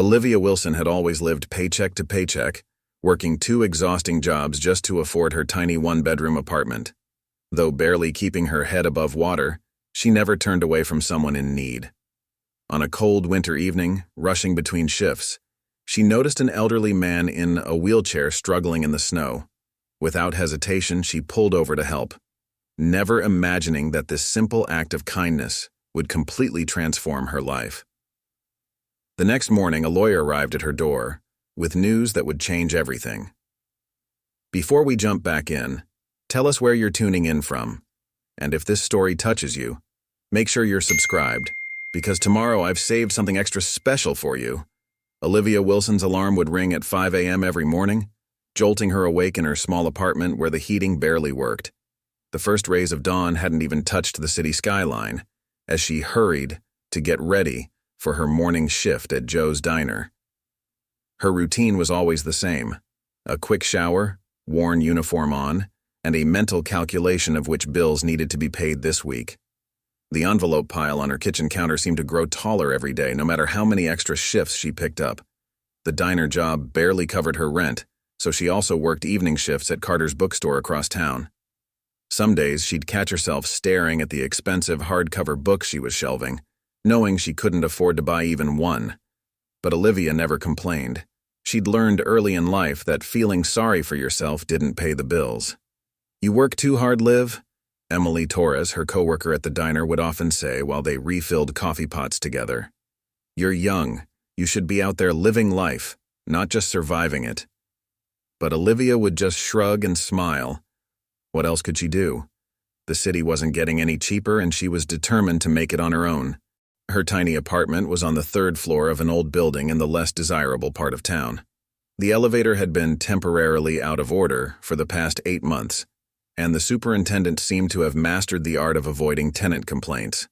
Olivia Wilson had always lived paycheck to paycheck, working two exhausting jobs just to afford her tiny one-bedroom apartment. Though barely keeping her head above water, she never turned away from someone in need. On a cold winter evening, rushing between shifts, she noticed an elderly man in a wheelchair struggling in the snow. Without hesitation, she pulled over to help, never imagining that this simple act of kindness would completely transform her life. The next morning, a lawyer arrived at her door with news that would change everything. Before we jump back in, tell us where you're tuning in from, and if this story touches you, make sure you're subscribed, because tomorrow I've saved something extra special for you. Olivia Wilson's alarm would ring at 5 a.m. every morning, jolting her awake in her small apartment where the heating barely worked. The first rays of dawn hadn't even touched the city skyline, as she hurried to get ready for her morning shift at Joe's Diner. Her routine was always the same: a quick shower, worn uniform on, and a mental calculation of which bills needed to be paid this week. The envelope pile on her kitchen counter seemed to grow taller every day, no matter how many extra shifts she picked up. The diner job barely covered her rent, so she also worked evening shifts at Carter's bookstore across town. Some days she'd catch herself staring at the expensive hardcover books she was shelving, knowing she couldn't afford to buy even one. But Olivia never complained. She'd learned early in life that feeling sorry for yourself didn't pay the bills. "You work too hard, Liv," Emily Torres, her coworker at the diner, would often say while they refilled coffee pots together. "You're young. You should be out there living life, not just surviving it." But Olivia would just shrug and smile. What else could she do? The city wasn't getting any cheaper, and she was determined to make it on her own. Her tiny apartment was on the third floor of an old building in the less desirable part of town. The elevator had been temporarily out of order for the past 8 months, and the superintendent seemed to have mastered the art of avoiding tenant complaints.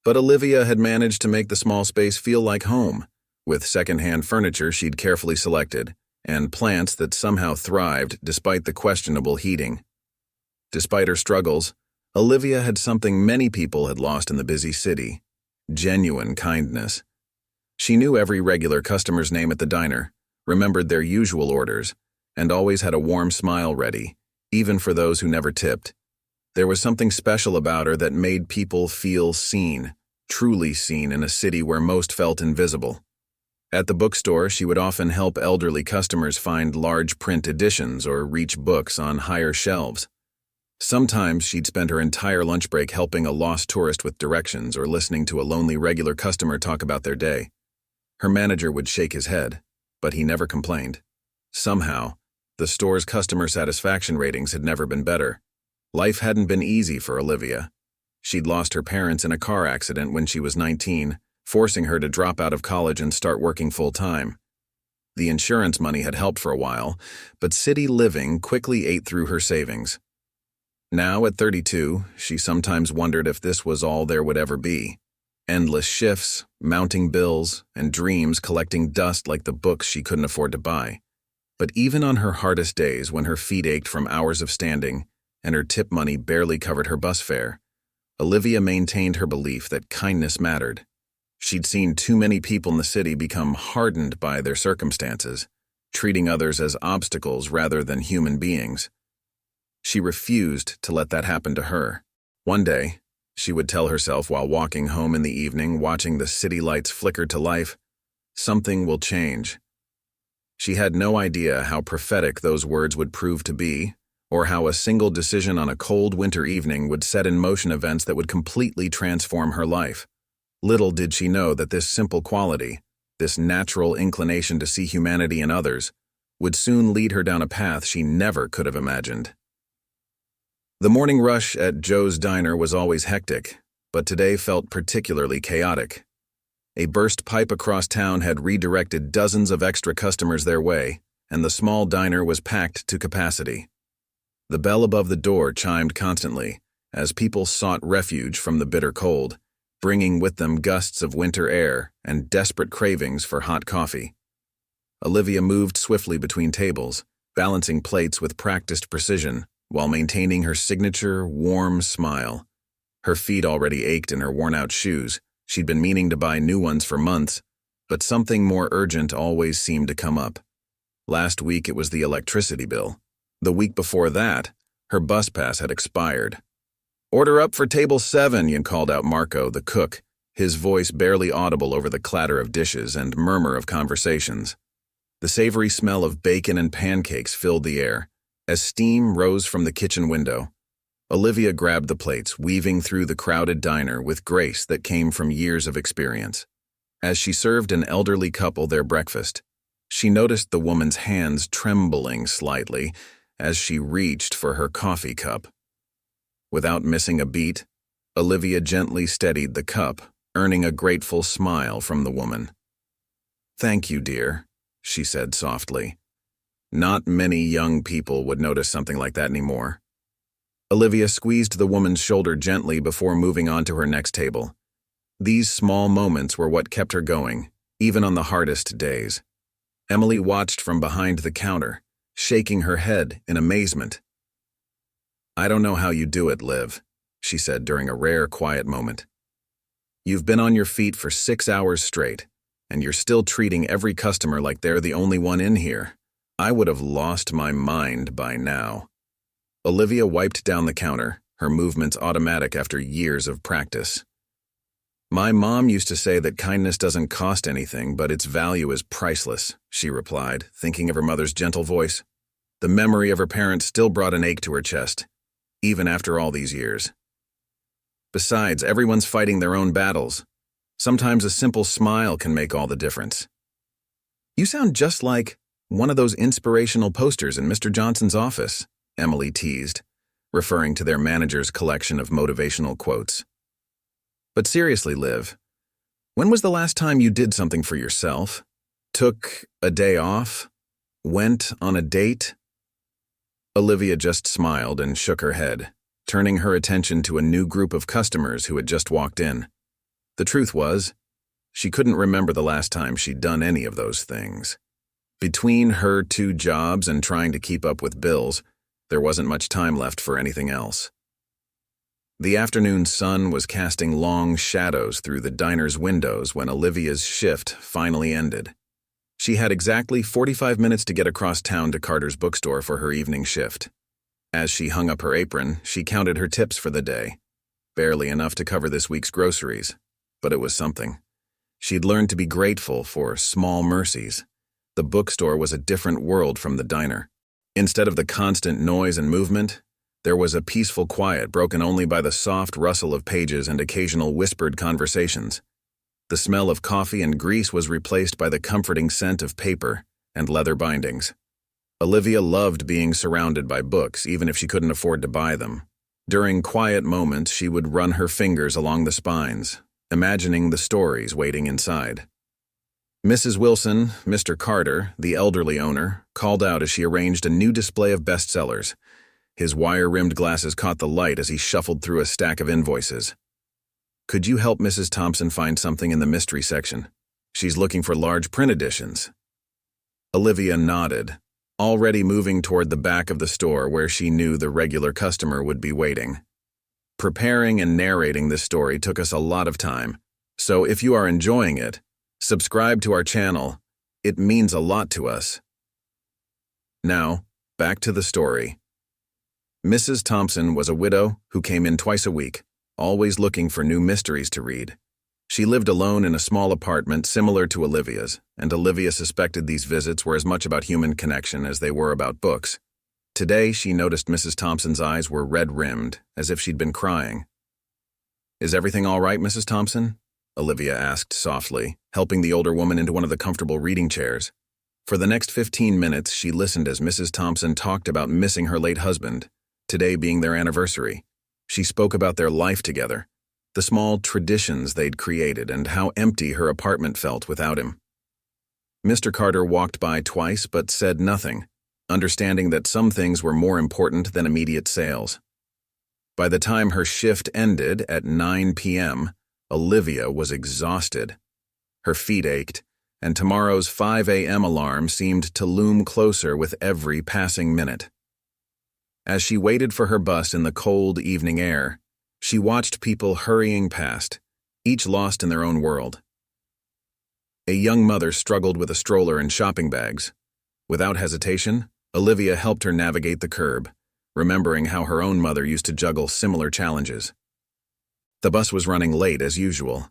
But Olivia had managed to make the small space feel like home, with secondhand furniture she'd carefully selected, and plants that somehow thrived despite the questionable heating. Despite her struggles, Olivia had something many people had lost in the busy city: genuine kindness. She knew every regular customer's name at the diner, remembered their usual orders, and always had a warm smile ready, even for those who never tipped. There was something special about her that made people feel seen, truly seen in a city where most felt invisible. At the bookstore, she would often help elderly customers find large print editions or reach books on higher shelves. Sometimes she'd spend her entire lunch break helping a lost tourist with directions or listening to a lonely regular customer talk about their day. Her manager would shake his head, but he never complained. Somehow, the store's customer satisfaction ratings had never been better. Life hadn't been easy for Olivia. She'd lost her parents in a car accident when she was 19, forcing her to drop out of college and start working full-time. The insurance money had helped for a while, but city living quickly ate through her savings. Now, at 32, she sometimes wondered if this was all there would ever be. Endless shifts, mounting bills, and dreams collecting dust like the books she couldn't afford to buy. But even on her hardest days, when her feet ached from hours of standing and her tip money barely covered her bus fare, Olivia maintained her belief that kindness mattered. She'd seen too many people in the city become hardened by their circumstances, treating others as obstacles rather than human beings. She refused to let that happen to her. One day, she would tell herself while walking home in the evening, watching the city lights flicker to life, "Something will change." She had no idea how prophetic those words would prove to be, or how a single decision on a cold winter evening would set in motion events that would completely transform her life. Little did she know that this simple quality, this natural inclination to see humanity in others, would soon lead her down a path she never could have imagined. The morning rush at Joe's Diner was always hectic, but today felt particularly chaotic. A burst pipe across town had redirected dozens of extra customers their way, and the small diner was packed to capacity. The bell above the door chimed constantly, as people sought refuge from the bitter cold, bringing with them gusts of winter air and desperate cravings for hot coffee. Olivia moved swiftly between tables, balancing plates with practiced precision, while maintaining her signature, warm smile. Her feet already ached in her worn-out shoes. She'd been meaning to buy new ones for months. But something more urgent always seemed to come up. Last week it was the electricity bill. The week before that, her bus pass had expired. "Order up for table 7, called out Marco, the cook, his voice barely audible over the clatter of dishes and murmur of conversations. The savory smell of bacon and pancakes filled the air. As steam rose from the kitchen window, Olivia grabbed the plates, weaving through the crowded diner with grace that came from years of experience. As she served an elderly couple their breakfast, she noticed the woman's hands trembling slightly as she reached for her coffee cup. Without missing a beat, Olivia gently steadied the cup, earning a grateful smile from the woman. "Thank you, dear," she said softly. Not many young people would notice something like that anymore. Olivia squeezed the woman's shoulder gently before moving on to her next table. These small moments were what kept her going, even on the hardest days. Emily watched from behind the counter, shaking her head in amazement. "I don't know how you do it, Liv," she said during a rare, quiet moment. "You've been on your feet for 6 hours straight, and you're still treating every customer like they're the only one in here. I would have lost my mind by now." Olivia wiped down the counter, her movements automatic after years of practice. "My mom used to say that kindness doesn't cost anything, but its value is priceless," she replied, thinking of her mother's gentle voice. The memory of her parents still brought an ache to her chest, even after all these years. Besides, everyone's fighting their own battles. Sometimes a simple smile can make all the difference. "You sound just like one of those inspirational posters in Mr. Johnson's office," Emily teased, referring to their manager's collection of motivational quotes. "But seriously, Liv, when was the last time you did something for yourself? Took a day off? Went on a date?" Olivia just smiled and shook her head, turning her attention to a new group of customers who had just walked in. The truth was, she couldn't remember the last time she'd done any of those things. Between her 2 jobs and trying to keep up with bills, there wasn't much time left for anything else. The afternoon sun was casting long shadows through the diner's windows when Olivia's shift finally ended. She had exactly 45 minutes to get across town to Carter's bookstore for her evening shift. As she hung up her apron, she counted her tips for the day. Barely enough to cover this week's groceries, but it was something. She'd learned to be grateful for small mercies. The bookstore was a different world from the diner. Instead of the constant noise and movement, there was a peaceful quiet broken only by the soft rustle of pages and occasional whispered conversations. The smell of coffee and grease was replaced by the comforting scent of paper and leather bindings. Olivia loved being surrounded by books, even if she couldn't afford to buy them. During quiet moments, she would run her fingers along the spines, imagining the stories waiting inside. Mrs. Wilson, Mr. Carter, the elderly owner, called out as she arranged a new display of bestsellers. His wire-rimmed glasses caught the light as he shuffled through a stack of invoices. "Could you help Mrs. Thompson find something in the mystery section? She's looking for large print editions." Olivia nodded, already moving toward the back of the store where she knew the regular customer would be waiting. Preparing and narrating this story took us a lot of time, so if you are enjoying it, subscribe to our channel. It means a lot to us. Now, back to the story. Mrs. Thompson was a widow who came in twice a week, always looking for new mysteries to read. She lived alone in a small apartment similar to Olivia's, and Olivia suspected these visits were as much about human connection as they were about books. Today, she noticed Mrs. Thompson's eyes were red-rimmed, as if she'd been crying. "Is everything all right, Mrs. Thompson?" Olivia asked softly, helping the older woman into one of the comfortable reading chairs. For the next 15 minutes, she listened as Mrs. Thompson talked about missing her late husband, today being their anniversary. She spoke about their life together, the small traditions they'd created, and how empty her apartment felt without him. Mr. Carter walked by twice but said nothing, understanding that some things were more important than immediate sales. By the time her shift ended at 9 p.m., Olivia was exhausted. Her feet ached, and tomorrow's 5 a.m. alarm seemed to loom closer with every passing minute. As she waited for her bus in the cold evening air, she watched people hurrying past, each lost in their own world. A young mother struggled with a stroller and shopping bags. Without hesitation, Olivia helped her navigate the curb, remembering how her own mother used to juggle similar challenges. The bus was running late as usual.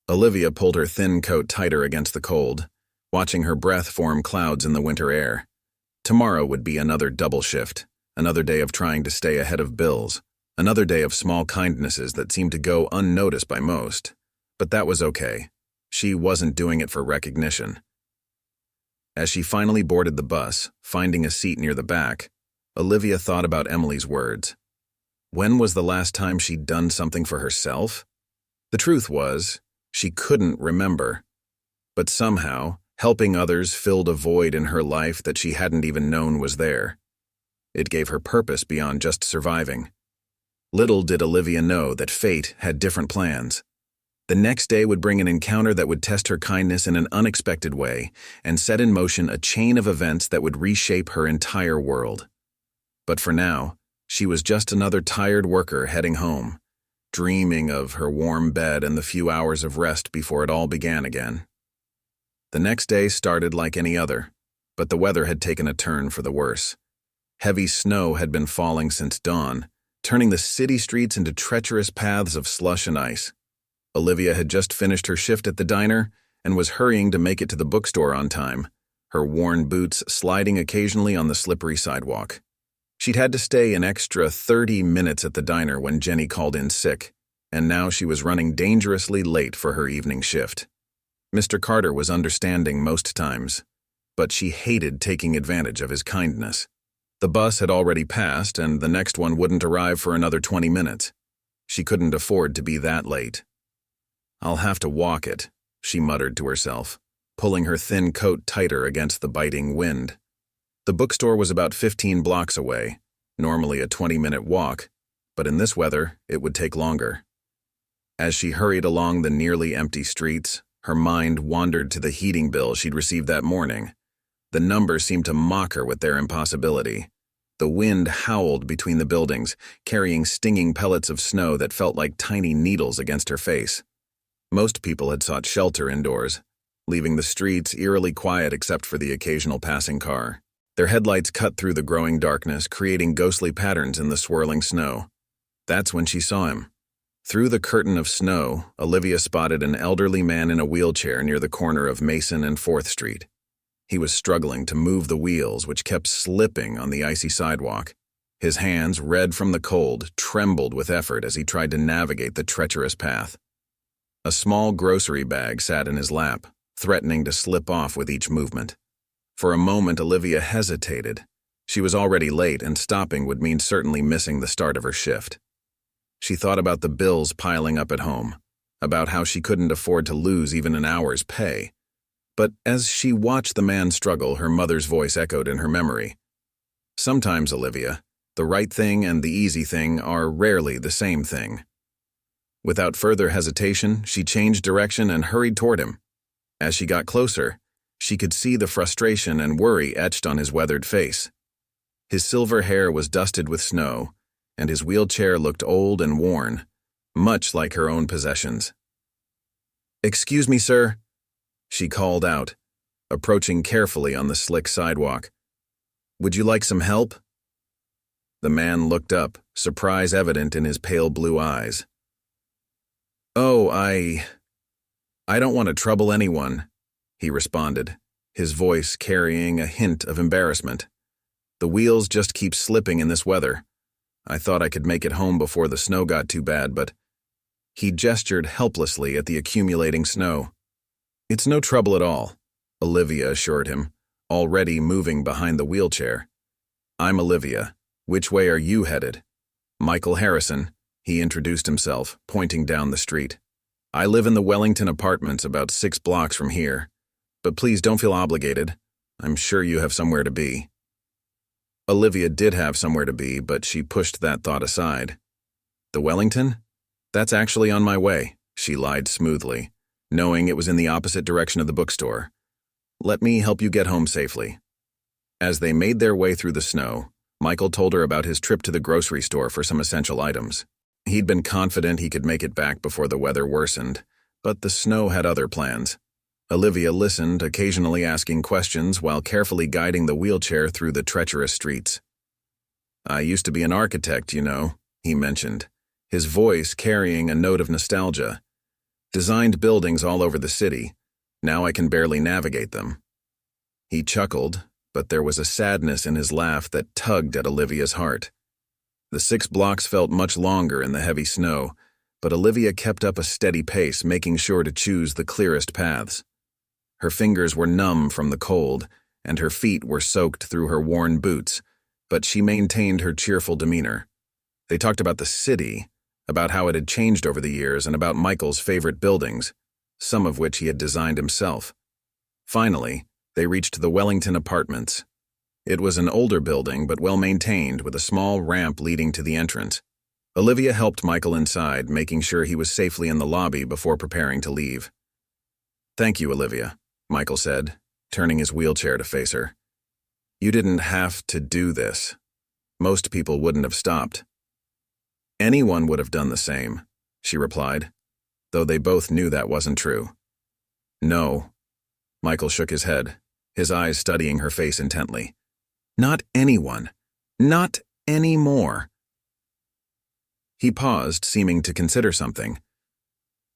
Olivia pulled her thin coat tighter against the cold, watching her breath form clouds in the winter air. Tomorrow would be another double shift, another day of trying to stay ahead of bills, another day of small kindnesses that seemed to go unnoticed by most. But that was okay. She wasn't doing it for recognition. As she finally boarded the bus, finding a seat near the back, Olivia thought about Emily's words. When was the last time she'd done something for herself? The truth was, she couldn't remember. But somehow, helping others filled a void in her life that she hadn't even known was there. It gave her purpose beyond just surviving. Little did Olivia know that fate had different plans. The next day would bring an encounter that would test her kindness in an unexpected way and set in motion a chain of events that would reshape her entire world. But for now, she was just another tired worker heading home, dreaming of her warm bed and the few hours of rest before it all began again. The next day started like any other, but the weather had taken a turn for the worse. Heavy snow had been falling since dawn, turning the city streets into treacherous paths of slush and ice. Olivia had just finished her shift at the diner and was hurrying to make it to the bookstore on time, her worn boots sliding occasionally on the slippery sidewalk. She'd had to stay an extra 30 minutes at the diner when Jenny called in sick, and now she was running dangerously late for her evening shift. Mr. Carter was understanding most times, but she hated taking advantage of his kindness. The bus had already passed, and the next one wouldn't arrive for another 20 minutes. She couldn't afford to be that late. "I'll have to walk it," she muttered to herself, pulling her thin coat tighter against the biting wind. The bookstore was about 15 blocks away, normally a 20-minute walk, but in this weather, it would take longer. As she hurried along the nearly empty streets, her mind wandered to the heating bill she'd received that morning. The numbers seemed to mock her with their impossibility. The wind howled between the buildings, carrying stinging pellets of snow that felt like tiny needles against her face. Most people had sought shelter indoors, leaving the streets eerily quiet except for the occasional passing car. Their headlights cut through the growing darkness, creating ghostly patterns in the swirling snow. That's when she saw him. Through the curtain of snow, Olivia spotted an elderly man in a wheelchair near the corner of Mason and 4th Street. He was struggling to move the wheels, which kept slipping on the icy sidewalk. His hands, red from the cold, trembled with effort as he tried to navigate the treacherous path. A small grocery bag sat in his lap, threatening to slip off with each movement. For a moment, Olivia hesitated. She was already late, and stopping would mean certainly missing the start of her shift. She thought about the bills piling up at home, about how she couldn't afford to lose even an hour's pay. But as she watched the man struggle, her mother's voice echoed in her memory. "Sometimes, Olivia, the right thing and the easy thing are rarely the same thing." Without further hesitation, she changed direction and hurried toward him. As she got closer, she could see the frustration and worry etched on his weathered face. His silver hair was dusted with snow, and his wheelchair looked old and worn, much like her own possessions. "Excuse me, sir," she called out, approaching carefully on the slick sidewalk. "Would you like some help?" The man looked up, surprise evident in his pale blue eyes. "Oh, I don't want to trouble anyone," he responded, his voice carrying a hint of embarrassment. "The wheels just keep slipping in this weather. I thought I could make it home before the snow got too bad, but—" He gestured helplessly at the accumulating snow. "It's no trouble at all," Olivia assured him, already moving behind the wheelchair. "I'm Olivia. Which way are you headed?" "Michael Harrison," he introduced himself, pointing down the street. "I live in the Wellington Apartments about 6 blocks from here. But please don't feel obligated. I'm sure you have somewhere to be." Olivia did have somewhere to be, but she pushed that thought aside. "The Wellington? That's actually on my way," she lied smoothly, knowing it was in the opposite direction of the bookstore. "Let me help you get home safely." As they made their way through the snow, Michael told her about his trip to the grocery store for some essential items. He'd been confident he could make it back before the weather worsened, but the snow had other plans. Olivia listened, occasionally asking questions while carefully guiding the wheelchair through the treacherous streets. "I used to be an architect, you know," he mentioned, his voice carrying a note of nostalgia. "Designed buildings all over the city. Now I can barely navigate them." He chuckled, but there was a sadness in his laugh that tugged at Olivia's heart. The 6 blocks felt much longer in the heavy snow, but Olivia kept up a steady pace, making sure to choose the clearest paths. Her fingers were numb from the cold, and her feet were soaked through her worn boots, but she maintained her cheerful demeanor. They talked about the city, about how it had changed over the years, and about Michael's favorite buildings, some of which he had designed himself. Finally, they reached the Wellington Apartments. It was an older building, but well-maintained, with a small ramp leading to the entrance. Olivia helped Michael inside, making sure he was safely in the lobby before preparing to leave. "Thank you, Olivia," Michael said, turning his wheelchair to face her. "You didn't have to do this. Most people wouldn't have stopped." "Anyone would have done the same," she replied, though they both knew that wasn't true. "No." Michael shook his head, his eyes studying her face intently. "Not anyone. Not anymore." He paused, seeming to consider something.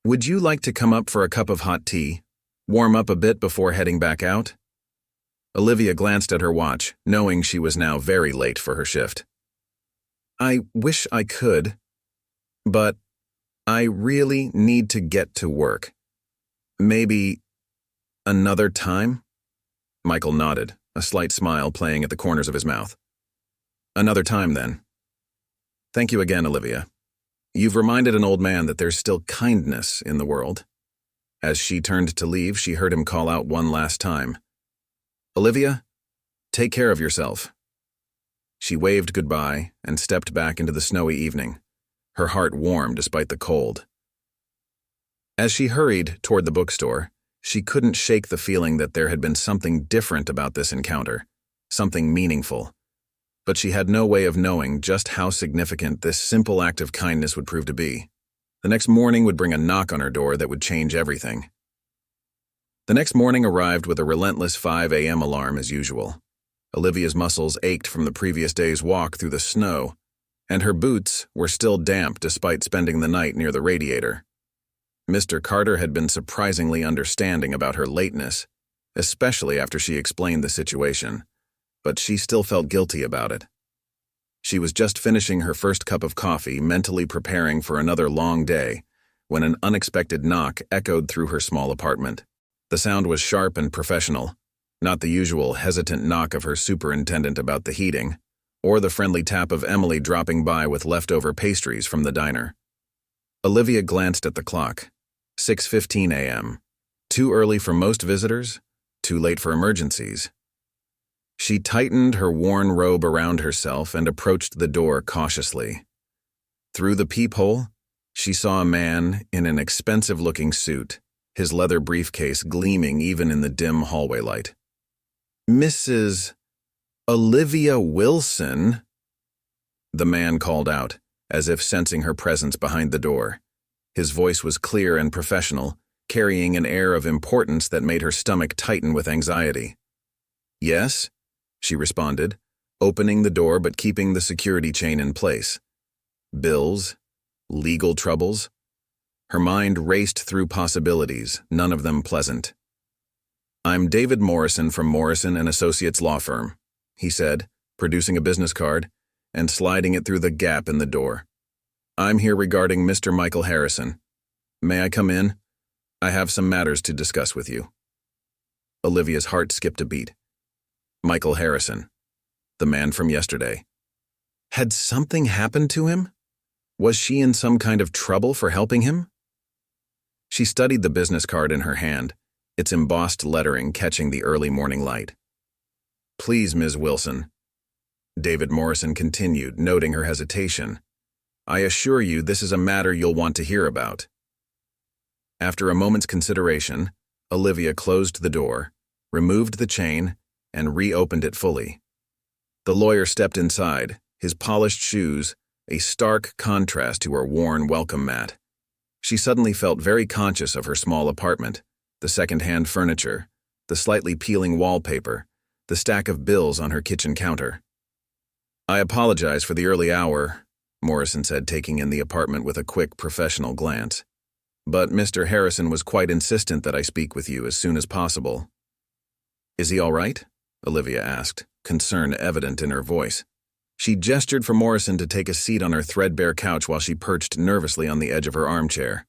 "Would you like to come up for a cup of hot tea? Warm up a bit before heading back out?" Olivia glanced at her watch, knowing she was now very late for her shift. "I wish I could, but I really need to get to work. Maybe another time?" Michael nodded, a slight smile playing at the corners of his mouth. "Another time, then. Thank you again, Olivia. You've reminded an old man that there's still kindness in the world." As she turned to leave, she heard him call out one last time. "Olivia, take care of yourself." She waved goodbye and stepped back into the snowy evening, her heart warm despite the cold. As she hurried toward the bookstore, she couldn't shake the feeling that there had been something different about this encounter, something meaningful. But she had no way of knowing just how significant this simple act of kindness would prove to be. The next morning would bring a knock on her door that would change everything. The next morning arrived with a relentless 5 a.m. alarm as usual. Olivia's muscles ached from the previous day's walk through the snow, and her boots were still damp despite spending the night near the radiator. Mr. Carter had been surprisingly understanding about her lateness, especially after she explained the situation, but she still felt guilty about it. She was just finishing her first cup of coffee, mentally preparing for another long day, when an unexpected knock echoed through her small apartment. The sound was sharp and professional, not the usual hesitant knock of her superintendent about the heating, or the friendly tap of Emily dropping by with leftover pastries from the diner. Olivia glanced at the clock. 6:15 a.m. Too early for most visitors, too late for emergencies. She tightened her worn robe around herself and approached the door cautiously. Through the peephole, she saw a man in an expensive-looking suit, his leather briefcase gleaming even in the dim hallway light. "Mrs. Olivia Wilson," the man called out, as if sensing her presence behind the door. His voice was clear and professional, carrying an air of importance that made her stomach tighten with anxiety. "Yes?" she responded, opening the door but keeping the security chain in place. Bills? Legal troubles? Her mind raced through possibilities, none of them pleasant. "I'm David Morrison from Morrison & Associates Law Firm," he said, producing a business card and sliding it through the gap in the door. "I'm here regarding Mr. Michael Harrison. May I come in? I have some matters to discuss with you." Olivia's heart skipped a beat. Michael Harrison, the man from yesterday. Had something happened to him? Was she in some kind of trouble for helping him? She studied the business card in her hand, its embossed lettering catching the early morning light. "Please, Ms. Wilson," David Morrison continued, noting her hesitation, "I assure you this is a matter you'll want to hear about." After a moment's consideration, Olivia closed the door, removed the chain, and reopened it fully. The lawyer stepped inside, his polished shoes a stark contrast to her worn welcome mat. She suddenly felt very conscious of her small apartment, the second-hand furniture, the slightly peeling wallpaper, the stack of bills on her kitchen counter. "I apologize for the early hour," Morrison said, taking in the apartment with a quick, professional glance. "But Mr. Harrison was quite insistent that I speak with you as soon as possible." "Is he all right?" Olivia asked, concern evident in her voice. She gestured for Morrison to take a seat on her threadbare couch while she perched nervously on the edge of her armchair.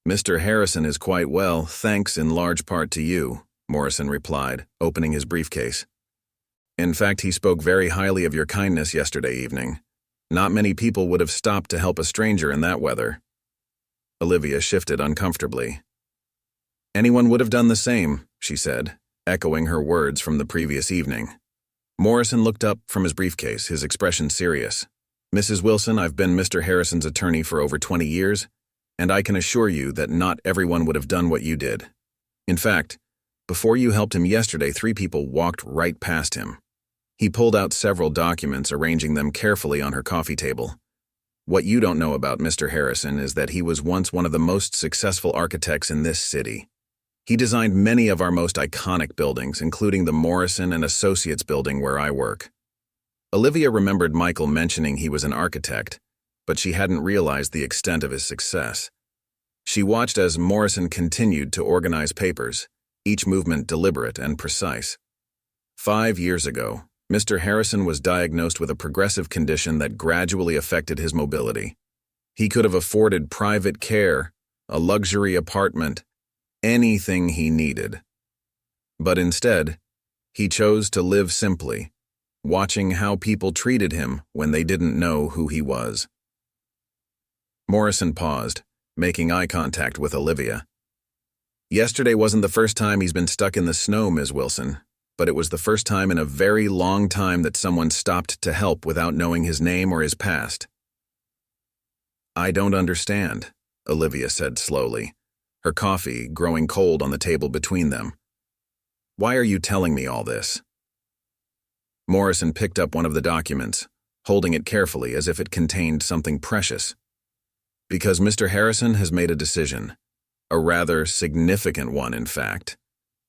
"Mr. Harrison is quite well, thanks in large part to you," Morrison replied, opening his briefcase. "In fact, he spoke very highly of your kindness yesterday evening. Not many people would have stopped to help a stranger in that weather." Olivia shifted uncomfortably. "Anyone would have done the same," she said, echoing her words from the previous evening. Morrison looked up from his briefcase, his expression serious. "Mrs. Wilson, I've been Mr. Harrison's attorney for over 20 years, and I can assure you that not everyone would have done what you did. In fact, before you helped him yesterday, 3 people walked right past him." He pulled out several documents, arranging them carefully on her coffee table. "What you don't know about Mr. Harrison is that he was once one of the most successful architects in this city. He designed many of our most iconic buildings, including the Morrison and Associates building where I work." Olivia remembered Michael mentioning he was an architect, but she hadn't realized the extent of his success. She watched as Morrison continued to organize papers, each movement deliberate and precise. 5 years ago, Mr. Harrison was diagnosed with a progressive condition that gradually affected his mobility. He could have afforded private care, a luxury apartment, anything he needed. But instead, he chose to live simply, watching how people treated him when they didn't know who he was. Morrison paused, making eye contact with Olivia. "Yesterday wasn't the first time he's been stuck in the snow, Ms. Wilson, but it was the first time in a very long time that someone stopped to help without knowing his name or his past." "I don't understand," Olivia said slowly, her coffee growing cold on the table between them. "Why are you telling me all this?" Morrison picked up one of the documents, holding it carefully as if it contained something precious. "Because Mr. Harrison has made a decision, a rather significant one, in fact,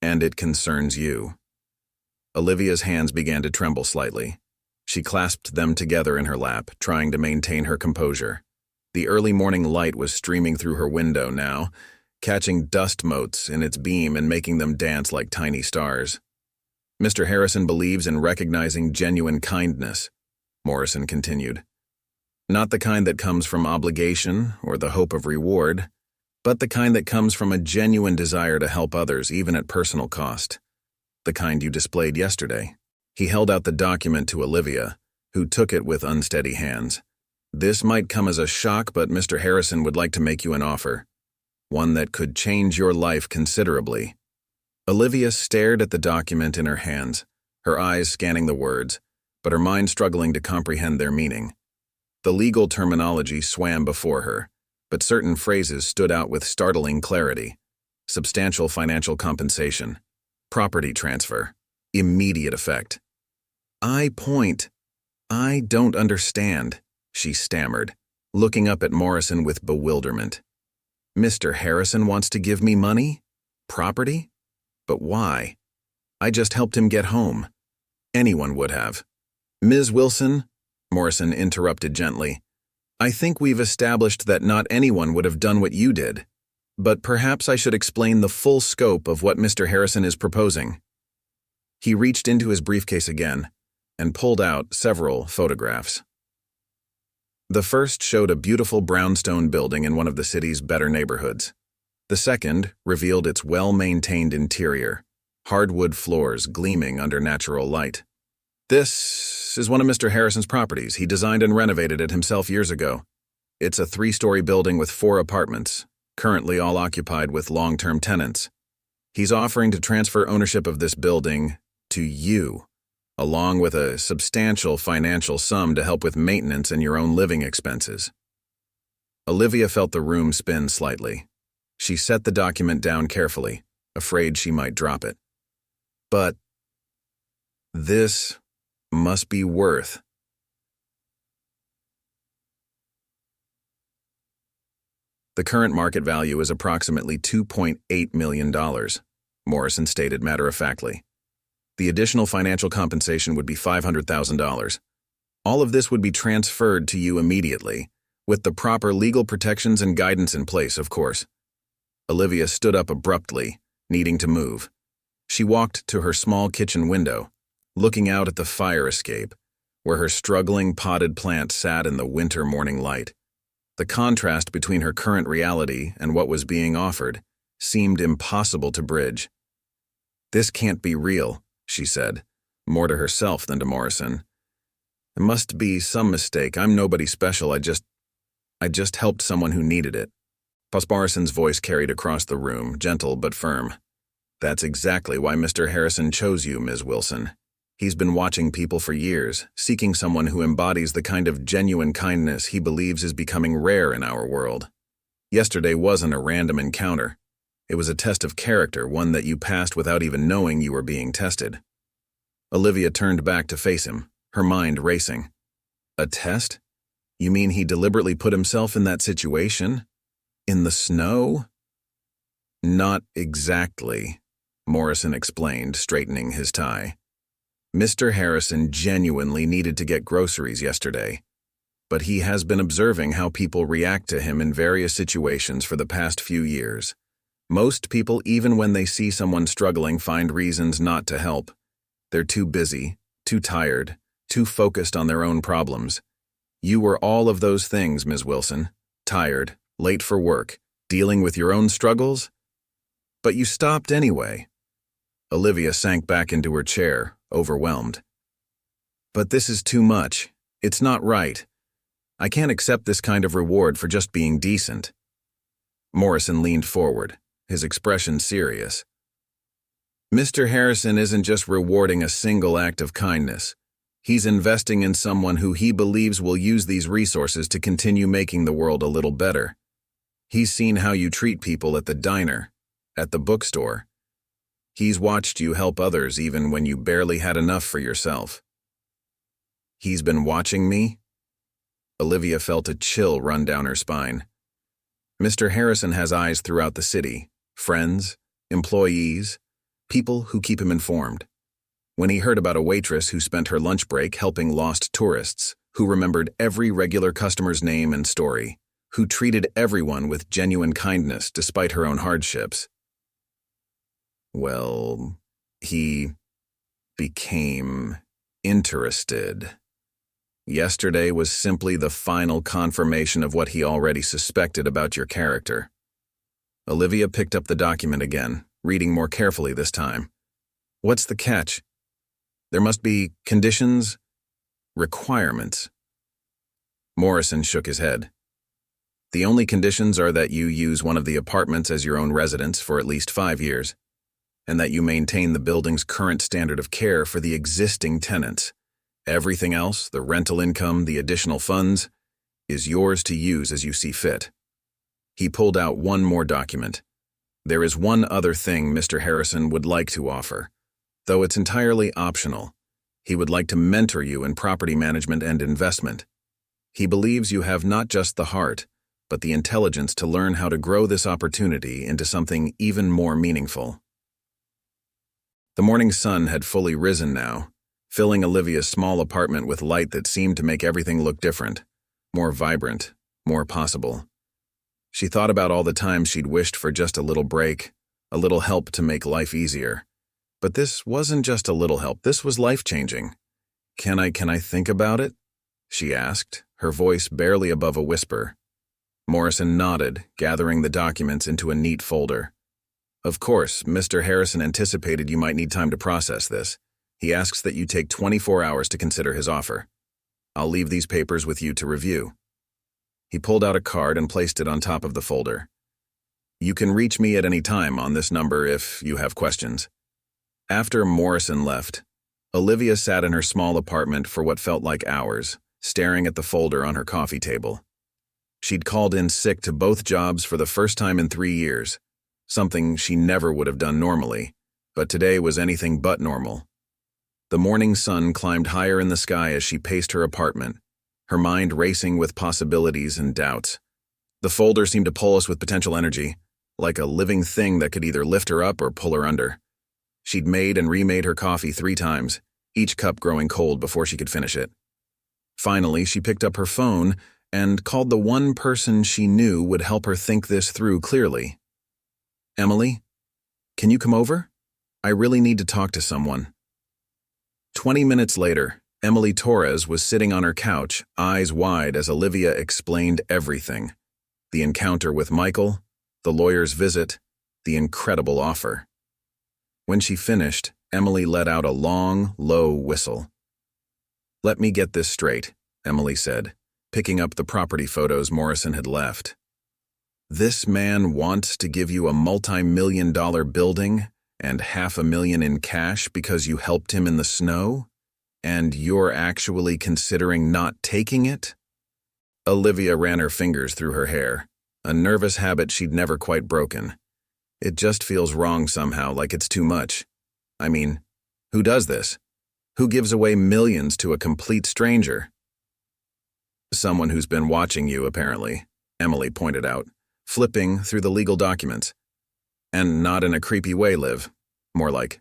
and it concerns you." Olivia's hands began to tremble slightly. She clasped them together in her lap, trying to maintain her composure. The early morning light was streaming through her window now, catching dust motes in its beam and making them dance like tiny stars. "Mr. Harrison believes in recognizing genuine kindness," Morrison continued. "Not the kind that comes from obligation or the hope of reward, but the kind that comes from a genuine desire to help others, even at personal cost. The kind you displayed yesterday." He held out the document to Olivia, who took it with unsteady hands. "This might come as a shock, but Mr. Harrison would like to make you an offer. One that could change your life considerably." Olivia stared at the document in her hands, her eyes scanning the words, but her mind struggling to comprehend their meaning. The legal terminology swam before her, but certain phrases stood out with startling clarity. Substantial financial compensation, property transfer, immediate effect. I don't understand," she stammered, looking up at Morrison with bewilderment. "Mr. Harrison wants to give me money? Property? But why? I just helped him get home. Anyone would have." "Ms. Wilson," Morrison interrupted gently, "I think we've established that not anyone would have done what you did, but perhaps I should explain the full scope of what Mr. Harrison is proposing." He reached into his briefcase again and pulled out several photographs. The first showed a beautiful brownstone building in one of the city's better neighborhoods. The second revealed its well-maintained interior, hardwood floors gleaming under natural light. "This is one of Mr. Harrison's properties. He designed and renovated it himself years ago. It's a 3-story building with 4 apartments, currently all occupied with long-term tenants. He's offering to transfer ownership of this building to you, along with a substantial financial sum to help with maintenance and your own living expenses." Olivia felt the room spin slightly. She set the document down carefully, afraid she might drop it. "But this must be worth..." The current market value is approximately $2.8 million, Morrison stated matter-of-factly. The additional financial compensation would be $500,000. All of this would be transferred to you immediately, with the proper legal protections and guidance in place, of course. Olivia stood up abruptly, needing to move. She walked to her small kitchen window, looking out at the fire escape, where her struggling potted plant sat in the winter morning light. The contrast between her current reality and what was being offered seemed impossible to bridge. "This can't be real," she said, more to herself than to Morrison. "It must be some mistake. I'm nobody special. I just helped someone who needed it." Morrison's voice carried across the room, gentle but firm. "That's exactly why Mr. Harrison chose you, Ms. Wilson. He's been watching people for years, seeking someone who embodies the kind of genuine kindness he believes is becoming rare in our world. Yesterday wasn't a random encounter. It was a test of character, one that you passed without even knowing you were being tested." Olivia turned back to face him, her mind racing. "A test? You mean he deliberately put himself in that situation? In the snow?" "Not exactly," Morrison explained, straightening his tie. "Mr. Harrison genuinely needed to get groceries yesterday, but he has been observing how people react to him in various situations for the past few years. Most people, even when they see someone struggling, find reasons not to help. They're too busy, too tired, too focused on their own problems. You were all of those things, Ms. Wilson. Tired, late for work, dealing with your own struggles? But you stopped anyway." Olivia sank back into her chair, overwhelmed. "But this is too much. It's not right. I can't accept this kind of reward for just being decent." Morrison leaned forward, his expression serious. "Mr. Harrison isn't just rewarding a single act of kindness. He's investing in someone who he believes will use these resources to continue making the world a little better. He's seen how you treat people at the diner, at the bookstore. He's watched you help others even when you barely had enough for yourself." "He's been watching me?" Olivia felt a chill run down her spine. "Mr. Harrison has eyes throughout the city, friends, employees, people who keep him informed. When he heard about a waitress who spent her lunch break helping lost tourists, who remembered every regular customer's name and story, who treated everyone with genuine kindness despite her own hardships, well, he became interested. Yesterday was simply the final confirmation of what he already suspected about your character." Olivia picked up the document again, reading more carefully this time. "What's the catch? There must be conditions, requirements." Morrison shook his head. "The only conditions are that you use one of the apartments as your own residence for at least 5 years, and that you maintain the building's current standard of care for the existing tenants. Everything else, the rental income, the additional funds, is yours to use as you see fit." He pulled out one more document. "There is one other thing Mr. Harrison would like to offer, though it's entirely optional. He would like to mentor you in property management and investment. He believes you have not just the heart, but the intelligence to learn how to grow this opportunity into something even more meaningful." The morning sun had fully risen now, filling Olivia's small apartment with light that seemed to make everything look different, more vibrant, more possible. She thought about all the times she'd wished for just a little break, a little help to make life easier. But this wasn't just a little help, this was life-changing. Can I think about it?" she asked, her voice barely above a whisper. Morrison nodded, gathering the documents into a neat folder. "Of course, Mr. Harrison anticipated you might need time to process this. He asks that you take 24 hours to consider his offer. I'll leave these papers with you to review." He pulled out a card and placed it on top of the folder. "You can reach me at any time on this number if you have questions." After Morrison left, Olivia sat in her small apartment for what felt like hours, staring at the folder on her coffee table. She'd called in sick to both jobs for the first time in 3 years, something she never would have done normally, but today was anything but normal. The morning sun climbed higher in the sky as she paced her apartment, her mind racing with possibilities and doubts. The folder seemed to pull us with potential energy, like a living thing that could either lift her up or pull her under. She'd made and remade her coffee 3 times, each cup growing cold before she could finish it. Finally, she picked up her phone and called the one person she knew would help her think this through clearly. "Emily, can you come over? I really need to talk to someone." 20 minutes later, Emily Torres was sitting on her couch, eyes wide as Olivia explained everything. The encounter with Michael, the lawyer's visit, the incredible offer. When she finished, Emily let out a long, low whistle. "Let me get this straight," Emily said, picking up the property photos Morrison had left. "This man wants to give you a multi-million-dollar building and $500,000 in cash because you helped him in the snow? And you're actually considering not taking it?" Olivia ran her fingers through her hair, a nervous habit she'd never quite broken. "It just feels wrong somehow, like it's too much. I mean, who does this? Who gives away millions to a complete stranger?" "Someone who's been watching you, apparently," Emily pointed out, flipping through the legal documents. "And not in a creepy way, Liv. More like,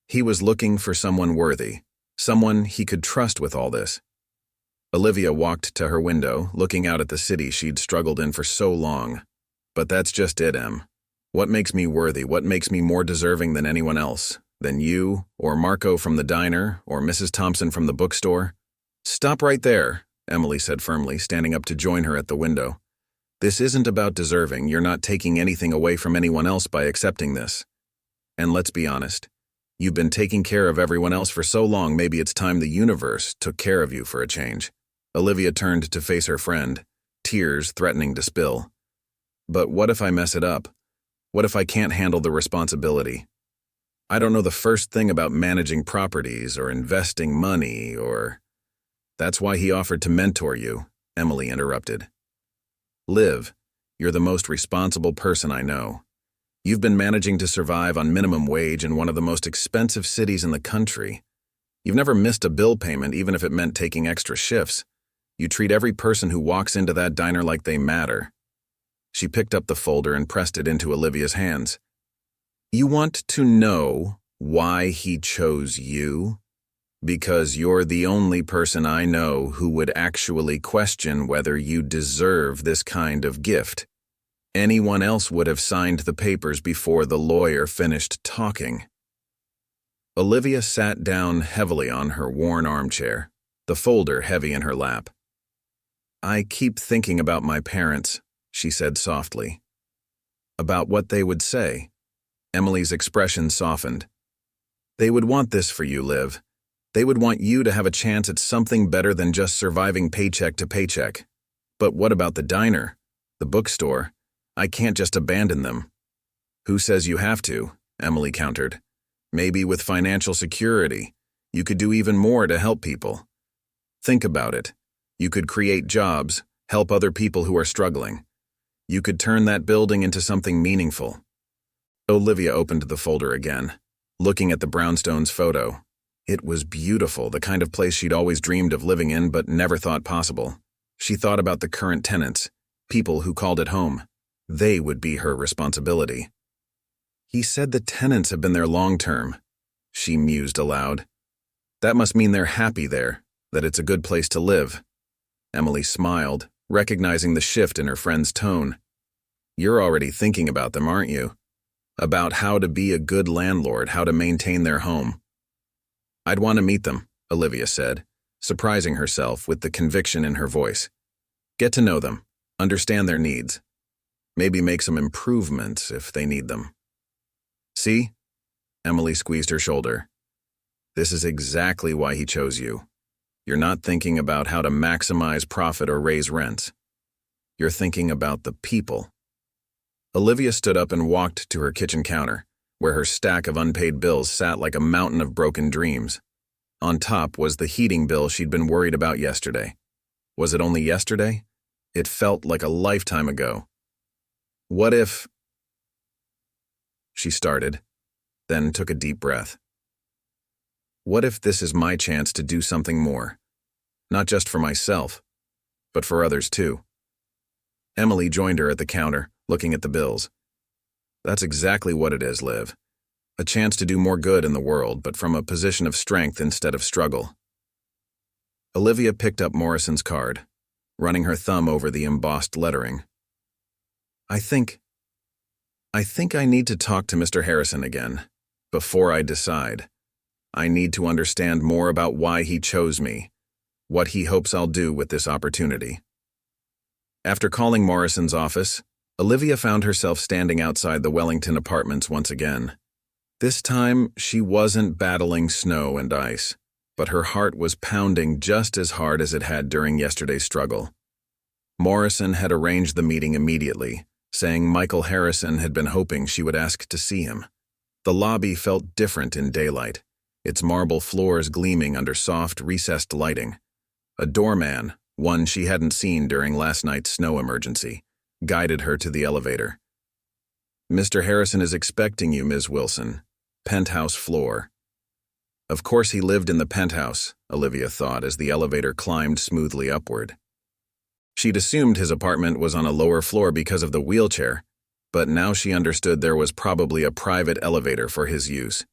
he was looking for someone worthy, someone he could trust with all this." Olivia walked to her window, looking out at the city she'd struggled in for so long. "But that's just it, Em. What makes me worthy? What makes me more deserving than anyone else? Than you, or Marco from the diner, or Mrs. Thompson from the bookstore?" "Stop right there," Emily said firmly, standing up to join her at the window. "This isn't about deserving. You're not taking anything away from anyone else by accepting this. And let's be honest. You've been taking care of everyone else for so long, maybe it's time the universe took care of you for a change." Olivia turned to face her friend, tears threatening to spill. "But what if I mess it up? What if I can't handle the responsibility? I don't know the first thing about managing properties or investing money or—" "That's why he offered to mentor you," Emily interrupted. "Liv, you're the most responsible person I know. You've been managing to survive on minimum wage in one of the most expensive cities in the country. You've never missed a bill payment, even if it meant taking extra shifts. You treat every person who walks into that diner like they matter." She picked up the folder and pressed it into Olivia's hands. "You want to know why he chose you? Because you're the only person I know who would actually question whether you deserve this kind of gift. Anyone else would have signed the papers before the lawyer finished talking." Olivia sat down heavily on her worn armchair, the folder heavy in her lap. "I keep thinking about my parents," she said softly. "About what they would say." Emily's expression softened. "They would want this for you, Liv. They would want you to have a chance at something better than just surviving paycheck to paycheck. But what about the diner? The bookstore? I can't just abandon them." "Who says you have to?" Emily countered. "Maybe with financial security, you could do even more to help people. Think about it. You could create jobs, help other people who are struggling. You could turn that building into something meaningful." Olivia opened the folder again, looking at the brownstones photo. It was beautiful, the kind of place she'd always dreamed of living in but never thought possible. She thought about the current tenants, people who called it home. They would be her responsibility. "He said the tenants have been there long-term," she mused aloud. "That must mean they're happy there, that it's a good place to live." Emily smiled, recognizing the shift in her friend's tone. "You're already thinking about them, aren't you? About how to be a good landlord, how to maintain their home." "I'd want to meet them," Olivia said, surprising herself with the conviction in her voice. "Get to know them, understand their needs. Maybe make some improvements if they need them." "See?" Emily squeezed her shoulder. "This is exactly why he chose you. You're not thinking about how to maximize profit or raise rents. You're thinking about the people." Olivia stood up and walked to her kitchen counter, where her stack of unpaid bills sat like a mountain of broken dreams. On top was the heating bill she'd been worried about yesterday. Was it only yesterday? It felt like a lifetime ago. What if... She started, then took a deep breath. What if this is my chance to do something more? Not just for myself, but for others too. Emily joined her at the counter, looking at the bills. That's exactly what it is, Liv. A chance to do more good in the world, but from a position of strength instead of struggle. Olivia picked up Morrison's card, running her thumb over the embossed lettering. I think I need to talk to Mr. Harrison again, before I decide. I need to understand more about why he chose me, what he hopes I'll do with this opportunity. After calling Morrison's office, Olivia found herself standing outside the Wellington apartments once again. This time, she wasn't battling snow and ice, but her heart was pounding just as hard as it had during yesterday's struggle. Morrison had arranged the meeting immediately, saying Michael Harrison had been hoping she would ask to see him. The lobby felt different in daylight, its marble floors gleaming under soft, recessed lighting. A doorman, one she hadn't seen during last night's snow emergency, guided her to the elevator. Mr. Harrison is expecting you, Ms. Wilson. Penthouse floor. Of course he lived in the penthouse, Olivia thought as the elevator climbed smoothly upward. She'd assumed his apartment was on a lower floor because of the wheelchair, but now she understood there was probably a private elevator for his use.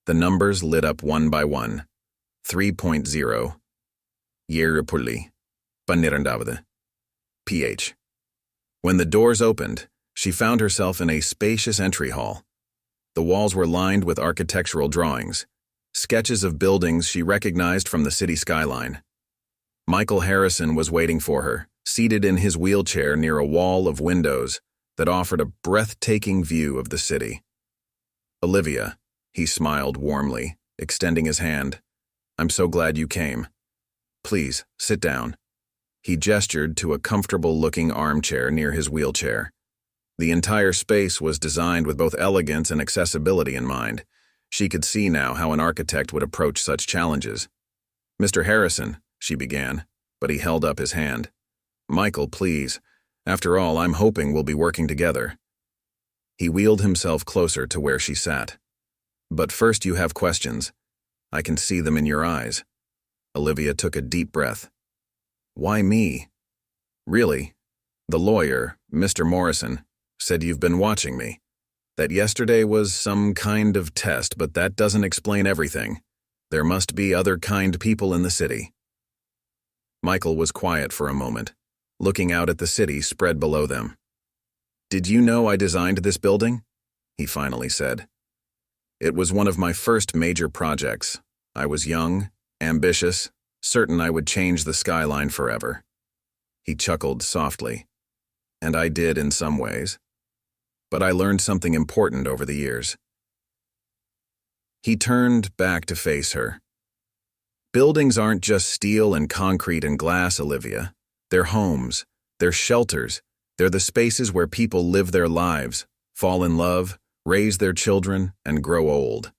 The numbers lit up one by one. 3.0. Yerupuli. Panirandavada. PH. When the doors opened, she found herself in a spacious entry hall. The walls were lined with architectural drawings, sketches of buildings she recognized from the city skyline. Michael Harrison was waiting for her, seated in his wheelchair near a wall of windows that offered a breathtaking view of the city. Olivia, he smiled warmly, extending his hand. I'm so glad you came. Please, sit down. He gestured to a comfortable-looking armchair near his wheelchair. The entire space was designed with both elegance and accessibility in mind. She could see now how an architect would approach such challenges. Mr. Harrison, she began, but he held up his hand. Michael, please. After all, I'm hoping we'll be working together. He wheeled himself closer to where she sat. But first you have questions. I can see them in your eyes. Olivia took a deep breath. Why me? Really? The lawyer, Mr. Morrison, said you've been watching me. That yesterday was some kind of test, but that doesn't explain everything. There must be other kind people in the city. Michael was quiet for a moment, looking out at the city spread below them. Did you know I designed this building? He finally said. It was one of my first major projects. I was young, ambitious, certain I would change the skyline forever. He chuckled softly. And I did in some ways. But I learned something important over the years. He turned back to face her. Buildings aren't just steel and concrete and glass, Olivia. They're homes. They're shelters. They're the spaces where people live their lives, fall in love, raise their children, and grow old.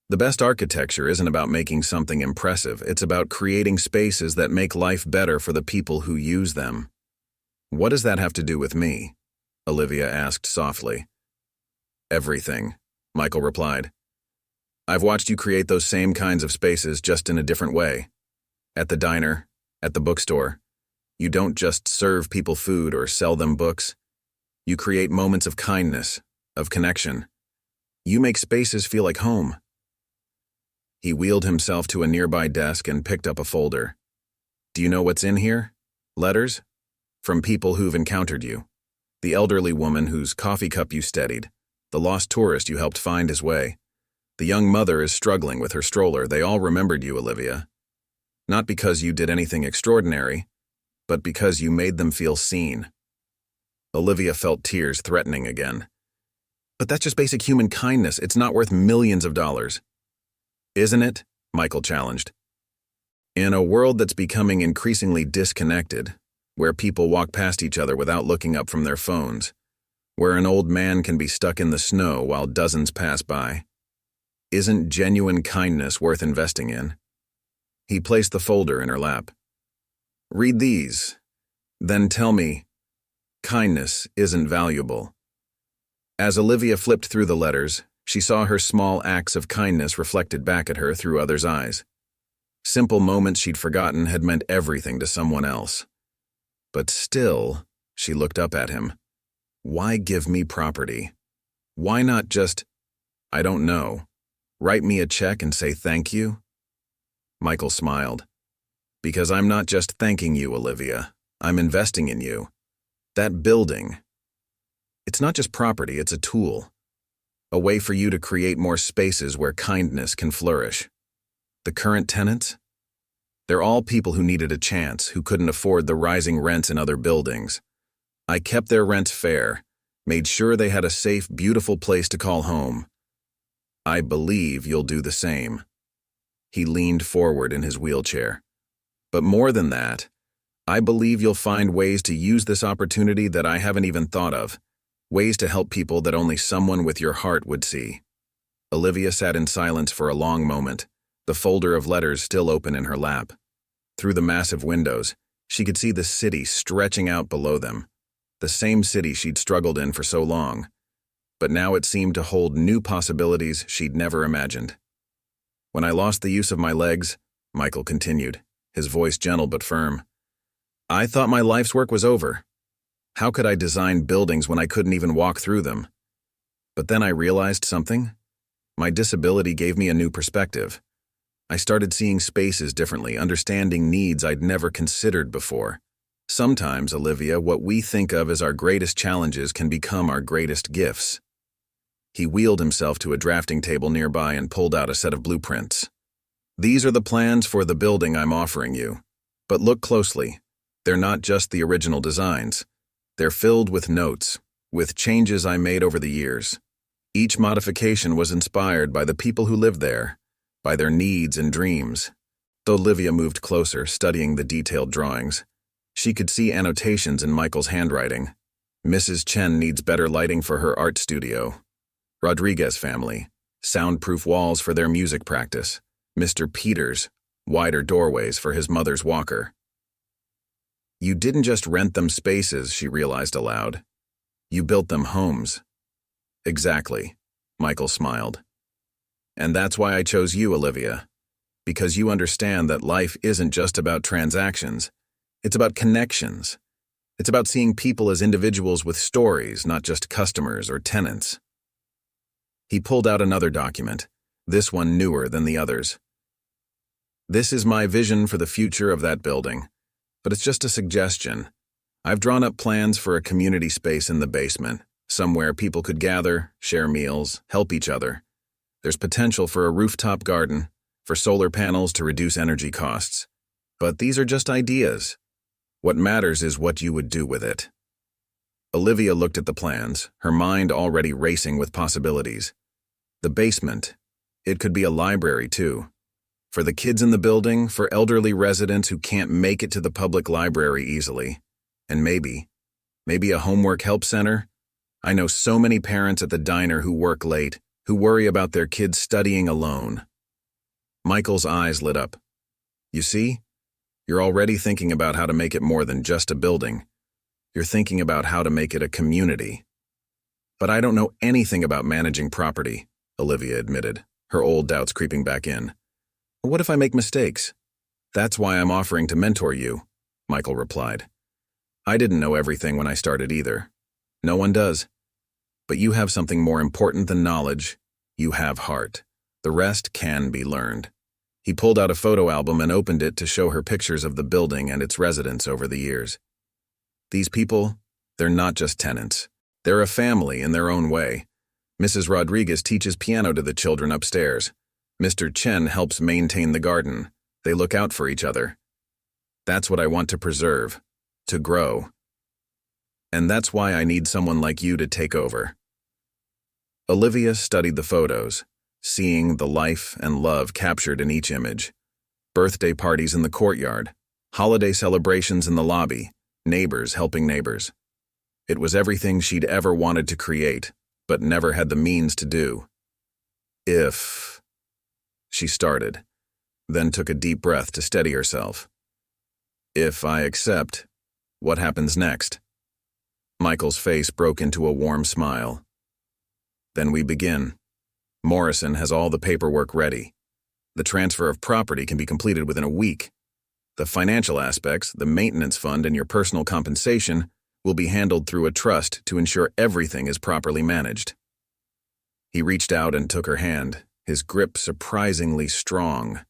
The best architecture isn't about making something impressive. It's about creating spaces that make life better for the people who use them. What does that have to do with me? Olivia asked softly. Everything, Michael replied. I've watched you create those same kinds of spaces just in a different way. At the diner, at the bookstore, you don't just serve people food or sell them books. You create moments of kindness, of connection. You make spaces feel like home. He wheeled himself to a nearby desk and picked up a folder. Do you know what's in here? Letters? From people who've encountered you. The elderly woman whose coffee cup you steadied. The lost tourist you helped find his way. The young mother is struggling with her stroller. They all remembered you, Olivia. Not because you did anything extraordinary, but because you made them feel seen. Olivia felt tears threatening again. But that's just basic human kindness. It's not worth millions of dollars. Isn't it? Michael challenged. In a world that's becoming increasingly disconnected, where people walk past each other without looking up from their phones, where an old man can be stuck in the snow while dozens pass by, isn't genuine kindness worth investing in? He placed the folder in her lap. Read these, then tell me, kindness isn't valuable. As Olivia flipped through the letters, she saw her small acts of kindness reflected back at her through others' eyes. Simple moments she'd forgotten had meant everything to someone else. But still, She looked up at him. Why give me property? Why not just, I don't know, write me a check and say thank you? Michael smiled. Because I'm not just thanking you, Olivia. I'm investing in you. That building, it's not just property, it's a tool. A way for you to create more spaces where kindness can flourish. The current tenants? They're all people who needed a chance, who couldn't afford the rising rents in other buildings. I kept their rents fair, made sure they had a safe, beautiful place to call home. I believe you'll do the same. He leaned forward in his wheelchair. But more than that, I believe you'll find ways to use this opportunity that I haven't even thought of, ways to help people that only someone with your heart would see. Olivia sat in silence for a long moment, the folder of letters still open in her lap. Through the massive windows, she could see the city stretching out below them, the same city she'd struggled in for so long. But now it seemed to hold new possibilities she'd never imagined. When I lost the use of my legs, Michael continued, his voice gentle but firm, I thought my life's work was over. How could I design buildings when I couldn't even walk through them? But then I realized something. My disability gave me a new perspective. I started seeing spaces differently, understanding needs I'd never considered before. Sometimes, Olivia, what we think of as our greatest challenges can become our greatest gifts. He wheeled himself to a drafting table nearby and pulled out a set of blueprints. These are the plans for the building I'm offering you. But look closely. They're not just the original designs. They're filled with notes, with changes I made over the years. Each modification was inspired by the people who lived there, by their needs and dreams. Olivia moved closer, studying the detailed drawings. She could see annotations in Michael's handwriting. Mrs. Chen needs better lighting for her art studio. Rodriguez family, soundproof walls for their music practice. Mr. Peters, wider doorways for his mother's walker. You didn't just rent them spaces, she realized aloud. You built them homes. Exactly, Michael smiled. And that's why I chose you, Olivia. Because you understand that life isn't just about transactions. It's about connections. It's about seeing people as individuals with stories, not just customers or tenants. He pulled out another document, this one newer than the others. This is my vision for the future of that building, but it's just a suggestion. I've drawn up plans for a community space in the basement, somewhere people could gather, share meals, help each other. There's potential for a rooftop garden, for solar panels to reduce energy costs. But these are just ideas. What matters is what you would do with it. Olivia looked at the plans, her mind already racing with possibilities. The basement. It could be a library, too. For the kids in the building, for elderly residents who can't make it to the public library easily. And maybe a homework help center. I know so many parents at the diner who work late, who worry about their kids studying alone. Michael's eyes lit up. You see? You're already thinking about how to make it more than just a building. You're thinking about how to make it a community. But I don't know anything about managing property, Olivia admitted, her old doubts creeping back in. What if I make mistakes? That's why I'm offering to mentor you, Michael replied. I didn't know everything when I started either. No one does. But you have something more important than knowledge. You have heart. The rest can be learned. He pulled out a photo album and opened it to show her pictures of the building and its residents over the years. These people, they're not just tenants. They're a family in their own way. Mrs. Rodriguez teaches piano to the children upstairs. Mr. Chen helps maintain the garden. They look out for each other. That's what I want to preserve, to grow. And that's why I need someone like you to take over. Olivia studied the photos, seeing the life and love captured in each image. Birthday parties in the courtyard, holiday celebrations in the lobby, neighbors helping neighbors. It was everything she'd ever wanted to create, but never had the means to do. If... She started, then took a deep breath to steady herself. If I accept, what happens next? Michael's face broke into a warm smile. Then we begin. Morrison has all the paperwork ready. The transfer of property can be completed within a week. The financial aspects, the maintenance fund, and your personal compensation, will be handled through a trust to ensure everything is properly managed." He reached out and took her hand, his grip surprisingly strong.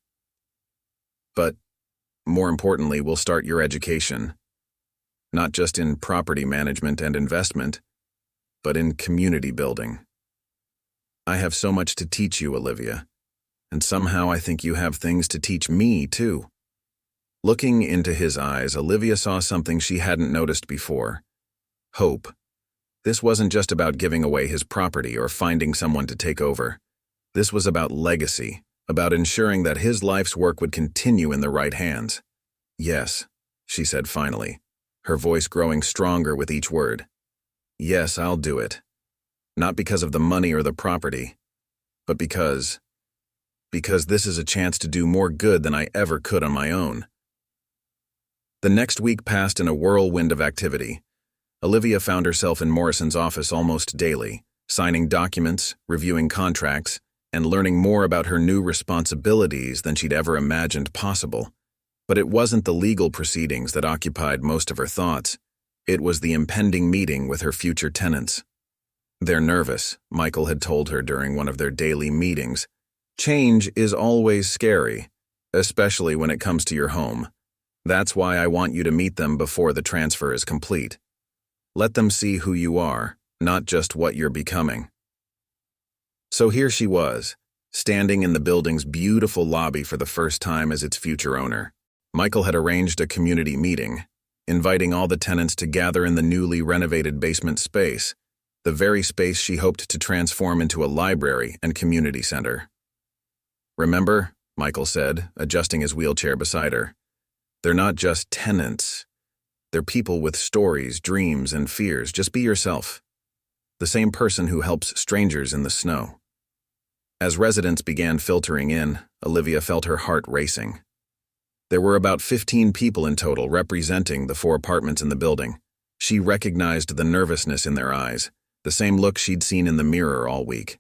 "But, more importantly, we'll start your education. Not just in property management and investment, but in community building. I have so much to teach you, Olivia, and somehow I think you have things to teach me, too." Looking into his eyes, Olivia saw something she hadn't noticed before. Hope. This wasn't just about giving away his property or finding someone to take over. This was about legacy, about ensuring that his life's work would continue in the right hands. "Yes," she said finally, her voice growing stronger with each word. "Yes, I'll do it. Not because of the money or the property, but because this is a chance to do more good than I ever could on my own." The next week passed in a whirlwind of activity. Olivia found herself in Morrison's office almost daily, signing documents, reviewing contracts, and learning more about her new responsibilities than she'd ever imagined possible. But it wasn't the legal proceedings that occupied most of her thoughts. It was the impending meeting with her future tenants. "They're nervous," Michael had told her during one of their daily meetings. "Change is always scary, especially when it comes to your home. That's why I want you to meet them before the transfer is complete. Let them see who you are, not just what you're becoming." So here she was, standing in the building's beautiful lobby for the first time as its future owner. Michael had arranged a community meeting, inviting all the tenants to gather in the newly renovated basement space, the very space she hoped to transform into a library and community center. "Remember," Michael said, adjusting his wheelchair beside her, "they're not just tenants. They're people with stories, dreams, and fears. Just be yourself. The same person who helps strangers in the snow." As residents began filtering in, Olivia felt her heart racing. There were about 15 people in total representing the 4 apartments in the building. She recognized the nervousness in their eyes, the same look she'd seen in the mirror all week.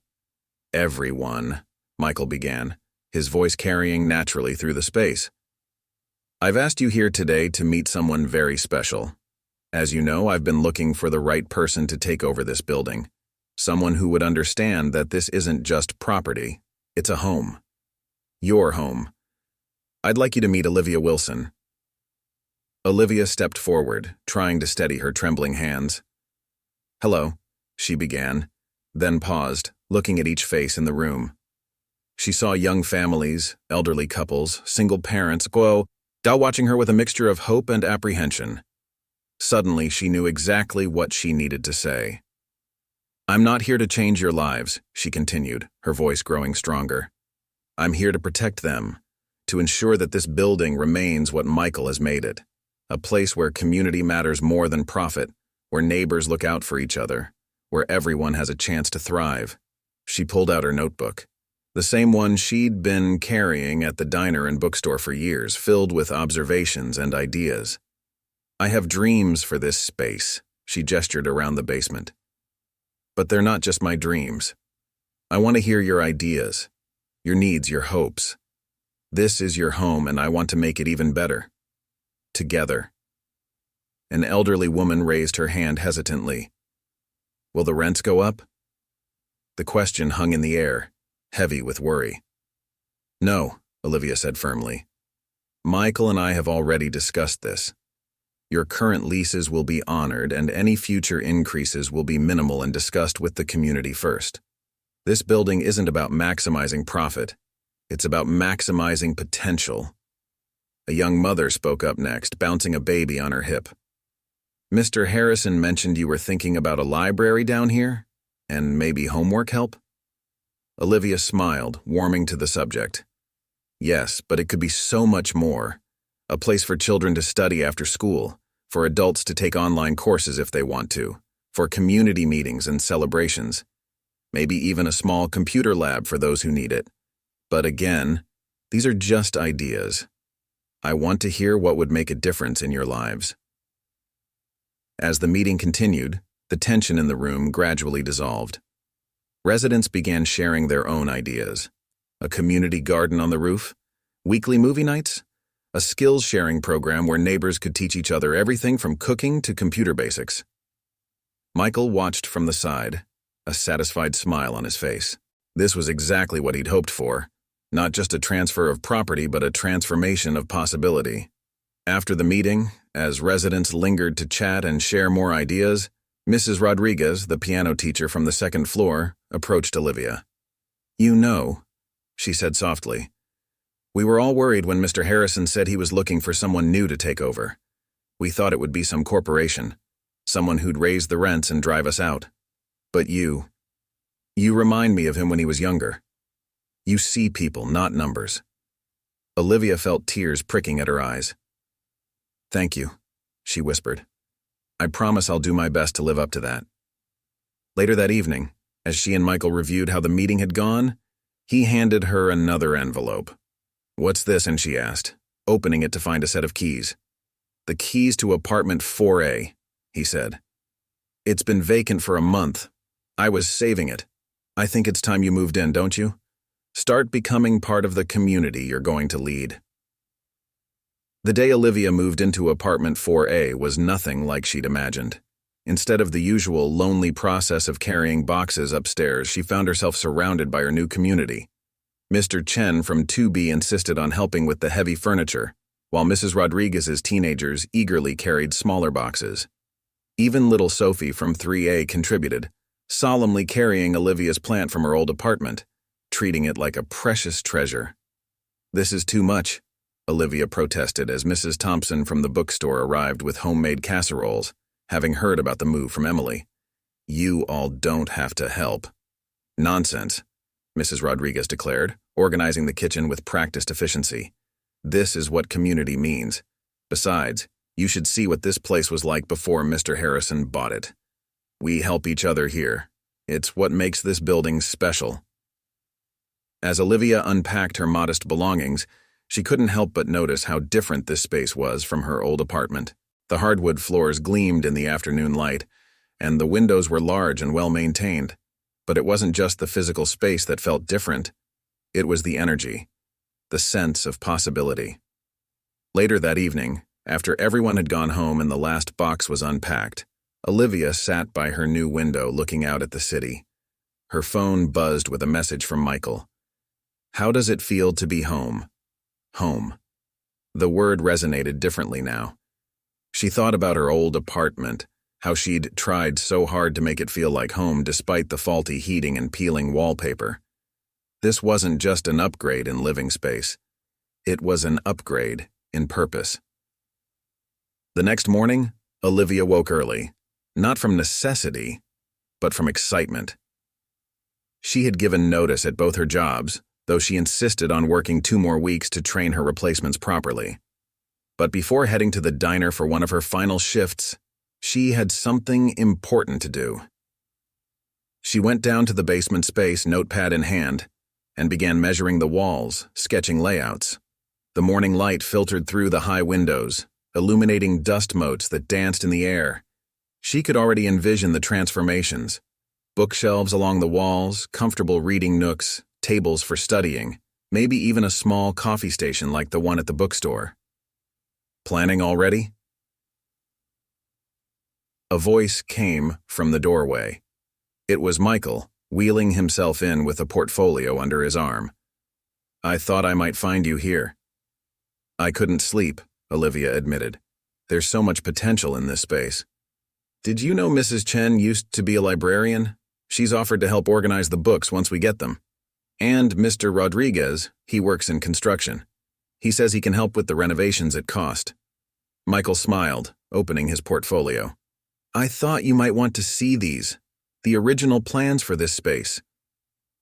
"Everyone," Michael began, his voice carrying naturally through the space. "I've asked you here today to meet someone very special. As you know, I've been looking for the right person to take over this building. Someone who would understand that this isn't just property, it's a home. Your home. I'd like you to meet Olivia Wilson." Olivia stepped forward, trying to steady her trembling hands. "Hello," she began, then paused, looking at each face in the room. She saw young families, elderly couples, single parents, watching her with a mixture of hope and apprehension. Suddenly, she knew exactly what she needed to say. "I'm not here to change your lives," she continued, her voice growing stronger. "I'm here to protect them, to ensure that this building remains what Michael has made it, a place where community matters more than profit, where neighbors look out for each other, where everyone has a chance to thrive." She pulled out her notebook, the same one she'd been carrying at the diner and bookstore for years, filled with observations and ideas. "I have dreams for this space," she gestured around the basement. "But they're not just my dreams. I want to hear your ideas, your needs, your hopes. This is your home, and I want to make it even better. Together." An elderly woman raised her hand hesitantly. "Will the rents go up?" The question hung in the air, heavy with worry. "No," Olivia said firmly. "Michael and I have already discussed this. Your current leases will be honored, and any future increases will be minimal and discussed with the community first. This building isn't about maximizing profit. It's about maximizing potential." A young mother spoke up next, bouncing a baby on her hip. "Mr. Harrison mentioned you were thinking about a library down here? And maybe homework help?" Olivia smiled, warming to the subject. "Yes, but it could be so much more. A place for children to study after school, for adults to take online courses if they want to, for community meetings and celebrations. Maybe even a small computer lab for those who need it. But again, these are just ideas. I want to hear what would make a difference in your lives." As the meeting continued, the tension in the room gradually dissolved. Residents began sharing their own ideas. A community garden on the roof? Weekly movie nights? a skills-sharing program where neighbors could teach each other everything from cooking to computer basics. Michael watched from the side, a satisfied smile on his face. This was exactly what he'd hoped for, not just a transfer of property but a transformation of possibility. After the meeting, as residents lingered to chat and share more ideas, Mrs. Rodriguez, the piano teacher from the second floor, approached Olivia. "You know," she said softly, "we were all worried when Mr. Harrison said he was looking for someone new to take over. We thought it would be some corporation, someone who'd raise the rents and drive us out. But you remind me of him when he was younger. You see people, not numbers." Olivia felt tears pricking at her eyes. "Thank you," she whispered. "I promise I'll do my best to live up to that." Later that evening, as she and Michael reviewed how the meeting had gone, he handed her another envelope. "What's this?" and she asked, opening it to find a set of keys. "The keys to apartment 4A, he said. "It's been vacant for a month. I was saving it. I think it's time you moved in, don't you? Start becoming part of the community you're going to lead." The day Olivia moved into apartment 4A was nothing like she'd imagined. Instead of the usual lonely process of carrying boxes upstairs, she found herself surrounded by her new community. Mr. Chen from 2B insisted on helping with the heavy furniture, while Mrs. Rodriguez's teenagers eagerly carried smaller boxes. Even little Sophie from 3A contributed, solemnly carrying Olivia's plant from her old apartment, treating it like a precious treasure. "This is too much," Olivia protested as Mrs. Thompson from the bookstore arrived with homemade casseroles, having heard about the move from Emily. "You all don't have to help." "Nonsense," Mrs. Rodriguez declared, organizing the kitchen with practiced efficiency. "This is what community means. Besides, you should see what this place was like before Mr. Harrison bought it. We help each other here. It's what makes this building special." As Olivia unpacked her modest belongings, she couldn't help but notice how different this space was from her old apartment. The hardwood floors gleamed in the afternoon light, and the windows were large and well-maintained. But it wasn't just the physical space that felt different. It was the energy, the sense of possibility. Later that evening, after everyone had gone home and the last box was unpacked, Olivia sat by her new window looking out at the city. Her phone buzzed with a message from Michael. "How does it feel to be home?" Home. The word resonated differently now. She thought about her old apartment, how she'd tried so hard to make it feel like home despite the faulty heating and peeling wallpaper. This wasn't just an upgrade in living space. It was an upgrade in purpose. The next morning, Olivia woke early, not from necessity, but from excitement. She had given notice at both her jobs, though she insisted on working 2 more weeks to train her replacements properly. But before heading to the diner for one of her final shifts, she had something important to do. She went down to the basement space, notepad in hand, and began measuring the walls, sketching layouts. The morning light filtered through the high windows, illuminating dust motes that danced in the air. She could already envision the transformations. Bookshelves along the walls, comfortable reading nooks, tables for studying, maybe even a small coffee station like the one at the bookstore. Planning already? A voice came from the doorway. It was Michael, wheeling himself in with a portfolio under his arm. "I thought I might find you here." "I couldn't sleep," Olivia admitted. "There's so much potential in this space." "Did you know Mrs. Chen used to be a librarian? She's offered to help organize the books once we get them. And Mr. Rodriguez, he works in construction. He says he can help with the renovations at cost." Michael smiled, opening his portfolio. "I thought you might want to see these, the original plans for this space.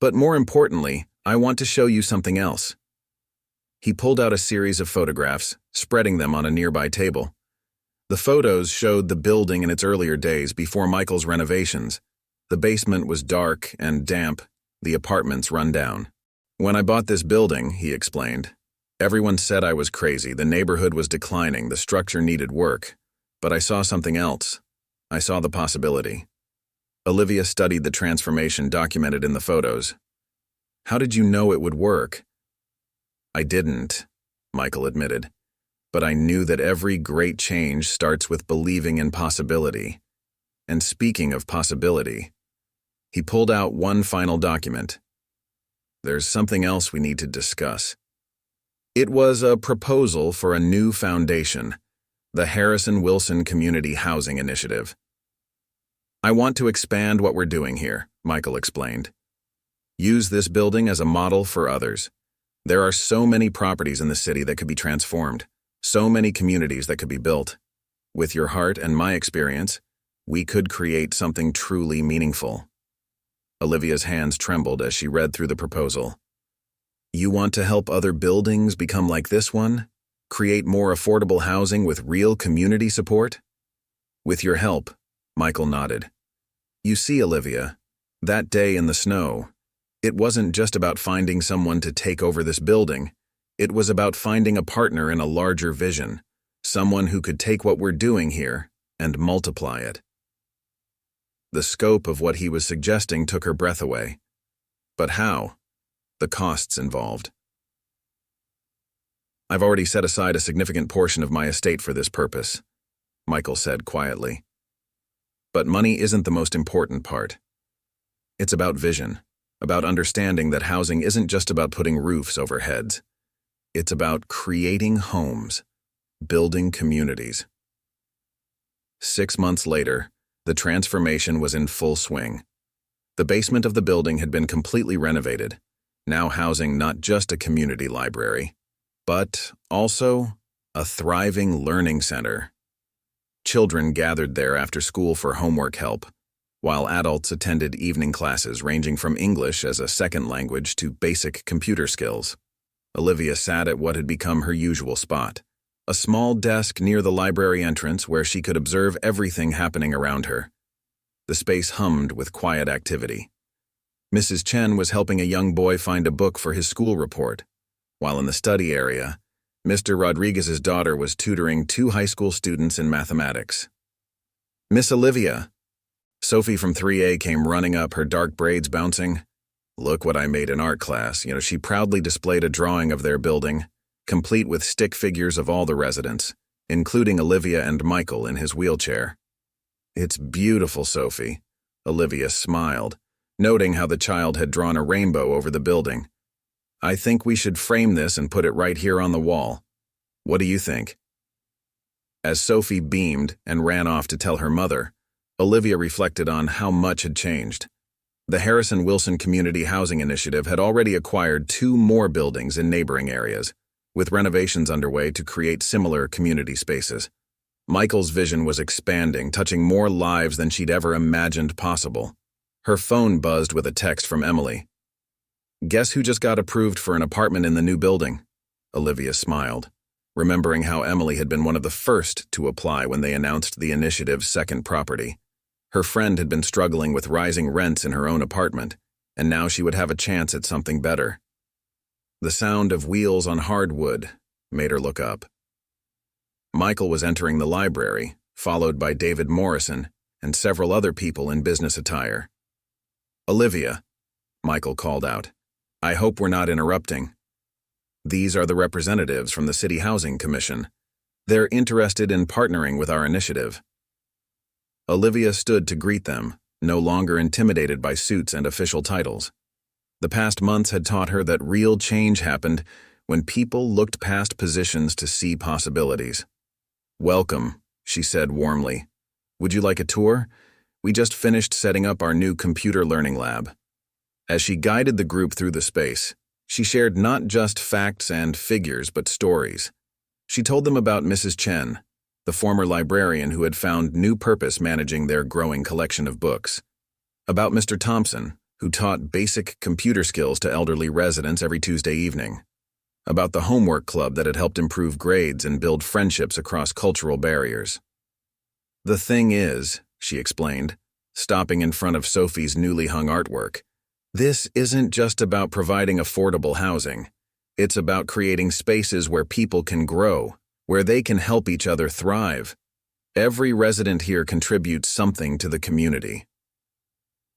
But more importantly, I want to show you something else." He pulled out a series of photographs, spreading them on a nearby table. The photos showed the building in its earlier days before Michael's renovations. The basement was dark and damp, the apartments run down. "When I bought this building," he explained, "everyone said I was crazy. The neighborhood was declining, the structure needed work. But I saw something else. I saw the possibility." Olivia studied the transformation documented in the photos. "How did you know it would work?" "I didn't," Michael admitted. but I knew that every great change starts with believing in possibility. And speaking of possibility, he pulled out one final document. There's something else we need to discuss. It was a proposal for a new foundation, the Harrison Wilson Community Housing Initiative. I want to expand what we're doing here, Michael explained. Use this building as a model for others. There are so many properties in the city that could be transformed, so many communities that could be built. With your heart and my experience, we could create something truly meaningful. Olivia's hands trembled as she read through the proposal. You want to help other buildings become like this one? Create more affordable housing with real community support? With your help, Michael nodded. You see, Olivia, that day in the snow, it wasn't just about finding someone to take over this building. It was about finding a partner in a larger vision, someone who could take what we're doing here and multiply it. The scope of what he was suggesting took her breath away. But how? The costs involved. I've already set aside a significant portion of my estate for this purpose, Michael said quietly. But money isn't the most important part. It's about vision, about understanding that housing isn't just about putting roofs over heads. It's about creating homes, building communities. 6 months later, the transformation was in full swing. The basement of the building had been completely renovated, now housing not just a community library, but also a thriving learning center. Children gathered there after school for homework help, while adults attended evening classes ranging from English as a second language to basic computer skills. Olivia sat at what had become her usual spot, a small desk near the library entrance where she could observe everything happening around her. The space hummed with quiet activity. Mrs. Chen was helping a young boy find a book for his school report, while in the study area, Mr. Rodriguez's daughter was tutoring 2 high school students in mathematics. Miss Olivia. Sophie from 3A came running up, her dark braids bouncing. Look what I made in art class. She proudly displayed a drawing of their building, complete with stick figures of all the residents, including Olivia and Michael in his wheelchair. It's beautiful, Sophie. Olivia smiled, noting how the child had drawn a rainbow over the building. I think we should frame this and put it right here on the wall. What do you think? As Sophie beamed and ran off to tell her mother, Olivia reflected on how much had changed. The Harrison Wilson Community Housing Initiative had already acquired 2 more buildings in neighboring areas, with renovations underway to create similar community spaces. Michael's vision was expanding, touching more lives than she'd ever imagined possible. Her phone buzzed with a text from Emily. Guess who just got approved for an apartment in the new building? Olivia smiled, remembering how Emily had been one of the first to apply when they announced the initiative's second property. Her friend had been struggling with rising rents in her own apartment, and now she would have a chance at something better. The sound of wheels on hardwood made her look up. Michael was entering the library, followed by David Morrison and several other people in business attire. Olivia, Michael called out, I hope we're not interrupting. These are the representatives from the City Housing Commission. They're interested in partnering with our initiative. Olivia stood to greet them, no longer intimidated by suits and official titles. The past months had taught her that real change happened when people looked past positions to see possibilities. Welcome, she said warmly. Would you like a tour? We just finished setting up our new computer learning lab. As she guided the group through the space, she shared not just facts and figures, but stories. She told them about Mrs. Chen, the former librarian who had found new purpose managing their growing collection of books. About Mr. Thompson, who taught basic computer skills to elderly residents every Tuesday evening. About the homework club that had helped improve grades and build friendships across cultural barriers. The thing is, she explained, stopping in front of Sophie's newly hung artwork, this isn't just about providing affordable housing. It's about creating spaces where people can grow, where they can help each other thrive. Every resident here contributes something to the community.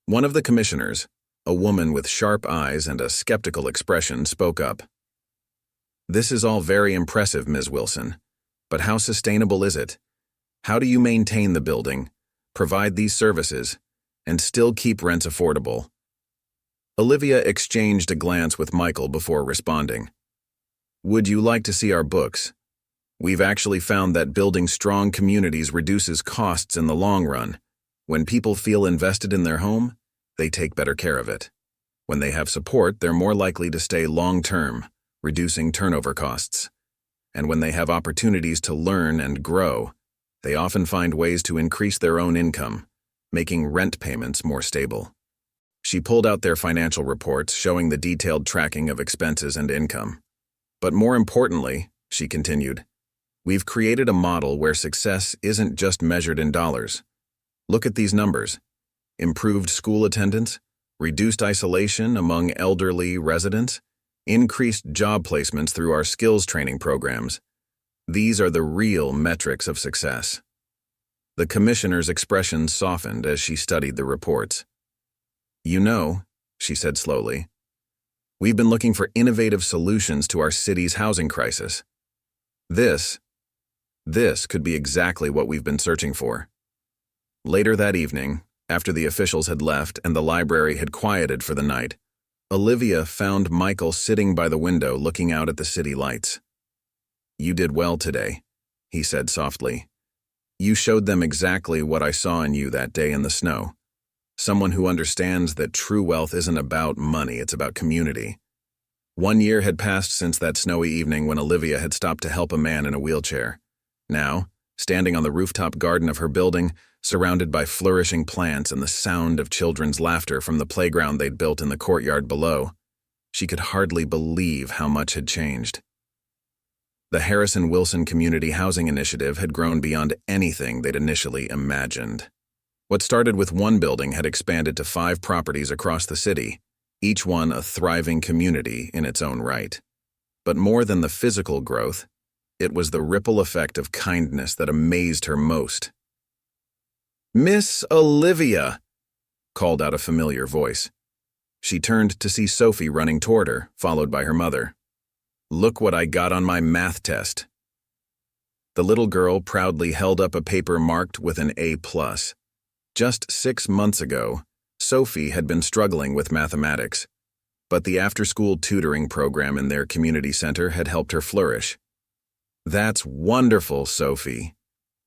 One of the commissioners, a woman with sharp eyes and a skeptical expression, spoke up. This is all very impressive, Ms. Wilson, But how sustainable is it? How do you maintain the building, provide these services, and still keep rents affordable? Olivia exchanged a glance with Michael before responding. Would you like to see our books? We've actually found that building strong communities reduces costs in the long run. When people feel invested in their home, they take better care of it. When they have support, they're more likely to stay long-term, reducing turnover costs. And when they have opportunities to learn and grow, they often find ways to increase their own income, making rent payments more stable. She pulled out their financial reports showing the detailed tracking of expenses and income. But more importantly, she continued, we've created a model where success isn't just measured in dollars. Look at these numbers. Improved school attendance, reduced isolation among elderly residents, increased job placements through our skills training programs. These are the real metrics of success. The commissioner's expression softened as she studied the reports. You know, she said slowly, we've been looking for innovative solutions to our city's housing crisis. This could be exactly what we've been searching for. Later that evening, after the officials had left and the library had quieted for the night, Olivia found Michael sitting by the window looking out at the city lights. You did well today, he said softly. You showed them exactly what I saw in you that day in the snow. Someone who understands that true wealth isn't about money, it's about community. 1 year had passed since that snowy evening when Olivia had stopped to help a man in a wheelchair. Now, standing on the rooftop garden of her building, surrounded by flourishing plants and the sound of children's laughter from the playground they'd built in the courtyard below, she could hardly believe how much had changed. The Harrison Wilson Community Housing Initiative had grown beyond anything they'd initially imagined. What started with one building had expanded to 5 properties across the city, each one a thriving community in its own right. But more than the physical growth, it was the ripple effect of kindness that amazed her most. Miss Olivia, called out a familiar voice. She turned to see Sophie running toward her, followed by her mother. Look what I got on my math test. The little girl proudly held up a paper marked with an A+. Just 6 months ago, Sophie had been struggling with mathematics, but the after-school tutoring program in their community center had helped her flourish. That's wonderful, Sophie.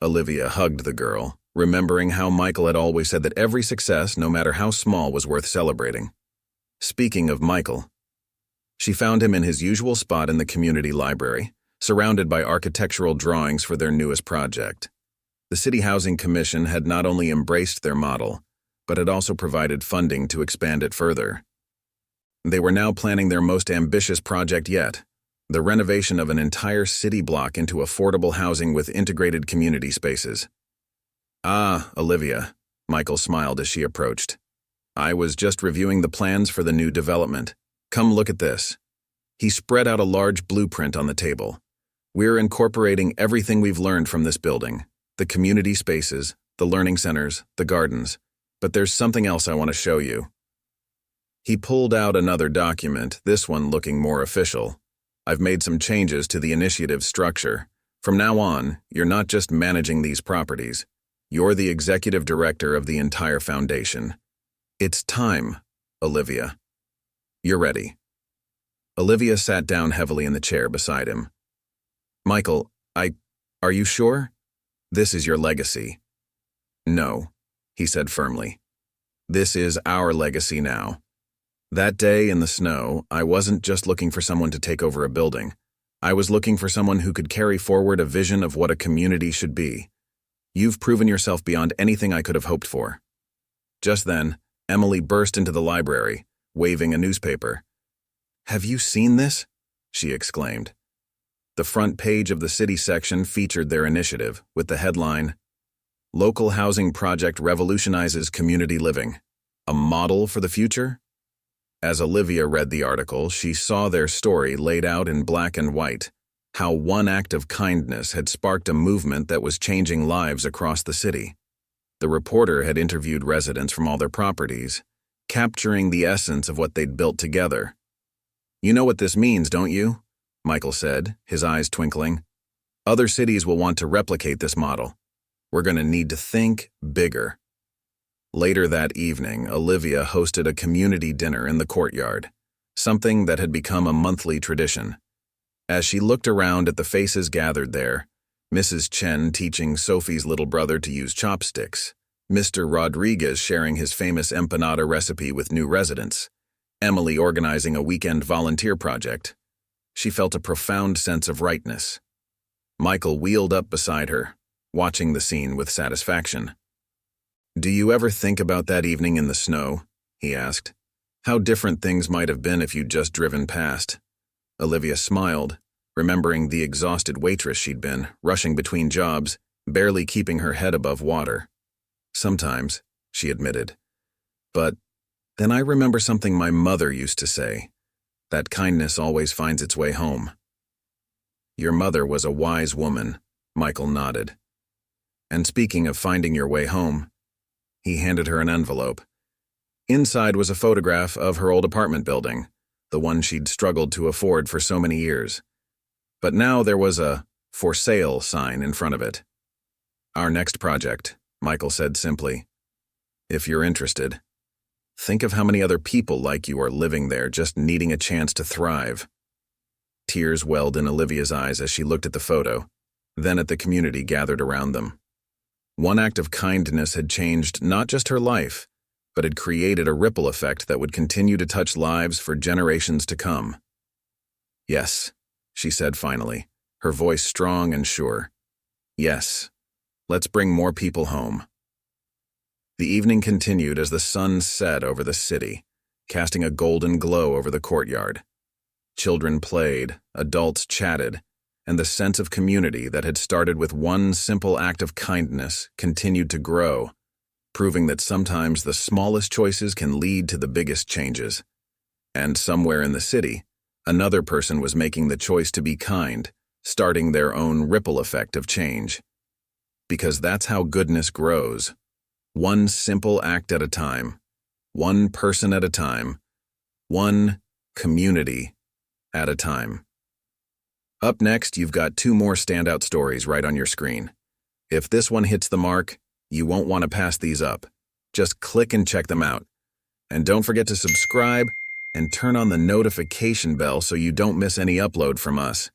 Olivia hugged the girl, remembering how Michael had always said that every success, no matter how small, was worth celebrating. Speaking of Michael, she found him in his usual spot in the community library, surrounded by architectural drawings for their newest project. The City Housing Commission had not only embraced their model, but had also provided funding to expand it further. They were now planning their most ambitious project yet, the renovation of an entire city block into affordable housing with integrated community spaces. Ah, Olivia, Michael smiled as she approached. I was just reviewing the plans for the new development. Come look at this. He spread out a large blueprint on the table. We're incorporating everything we've learned from this building, the community spaces, the learning centers, the gardens. But there's something else I want to show you. He pulled out another document, this one looking more official. I've made some changes to the initiative structure. From now on, you're not just managing these properties. You're the executive director of the entire foundation. It's time, Olivia. You're ready. Olivia sat down heavily in the chair beside him. Michael, are you sure? This is your legacy. No, he said firmly. This is our legacy now. That day in the snow, I wasn't just looking for someone to take over a building. I was looking for someone who could carry forward a vision of what a community should be. You've proven yourself beyond anything I could have hoped for. Just then, Emily burst into the library, waving a newspaper. Have you seen this? She exclaimed. The front page of the city section featured their initiative, with the headline, Local Housing Project Revolutionizes Community Living. A Model for the Future? As Olivia read the article, she saw their story laid out in black and white, how one act of kindness had sparked a movement that was changing lives across the city. The reporter had interviewed residents from all their properties, capturing the essence of what they'd built together. You know what this means, don't you? Michael said, his eyes twinkling. Other cities will want to replicate this model. We're going to need to think bigger. Later that evening, Olivia hosted a community dinner in the courtyard, something that had become a monthly tradition. As she looked around at the faces gathered there, Mrs. Chen teaching Sophie's little brother to use chopsticks, Mr. Rodriguez sharing his famous empanada recipe with new residents, Emily organizing a weekend volunteer project, she felt a profound sense of rightness. Michael wheeled up beside her, watching the scene with satisfaction. "Do you ever think about that evening in the snow?" he asked. "How different things might have been if you'd just driven past." Olivia smiled, remembering the exhausted waitress she'd been, rushing between jobs, barely keeping her head above water. "Sometimes," she admitted. "But then I remember something my mother used to say, that kindness always finds its way home." "Your mother was a wise woman," Michael nodded. "And speaking of finding your way home," he handed her an envelope. Inside was a photograph of her old apartment building, the one she'd struggled to afford for so many years. But now there was a "for sale" sign in front of it. "Our next project," Michael said simply. "If you're interested. Think of how many other people like you are living there just needing a chance to thrive." Tears welled in Olivia's eyes as she looked at the photo, then at the community gathered around them. One act of kindness had changed not just her life, but had created a ripple effect that would continue to touch lives for generations to come. "Yes," she said finally, her voice strong and sure. "Yes, let's bring more people home." The evening continued as the sun set over the city, casting a golden glow over the courtyard. Children played, adults chatted, and the sense of community that had started with one simple act of kindness continued to grow, proving that sometimes the smallest choices can lead to the biggest changes. And somewhere in the city, another person was making the choice to be kind, starting their own ripple effect of change. Because that's how goodness grows. One simple act at a time, one person at a time, one community at a time. Up next, you've got 2 more standout stories right on your screen. If this one hits the mark, you won't want to pass these up. Just click and check them out. And don't forget to subscribe and turn on the notification bell so you don't miss any upload from us.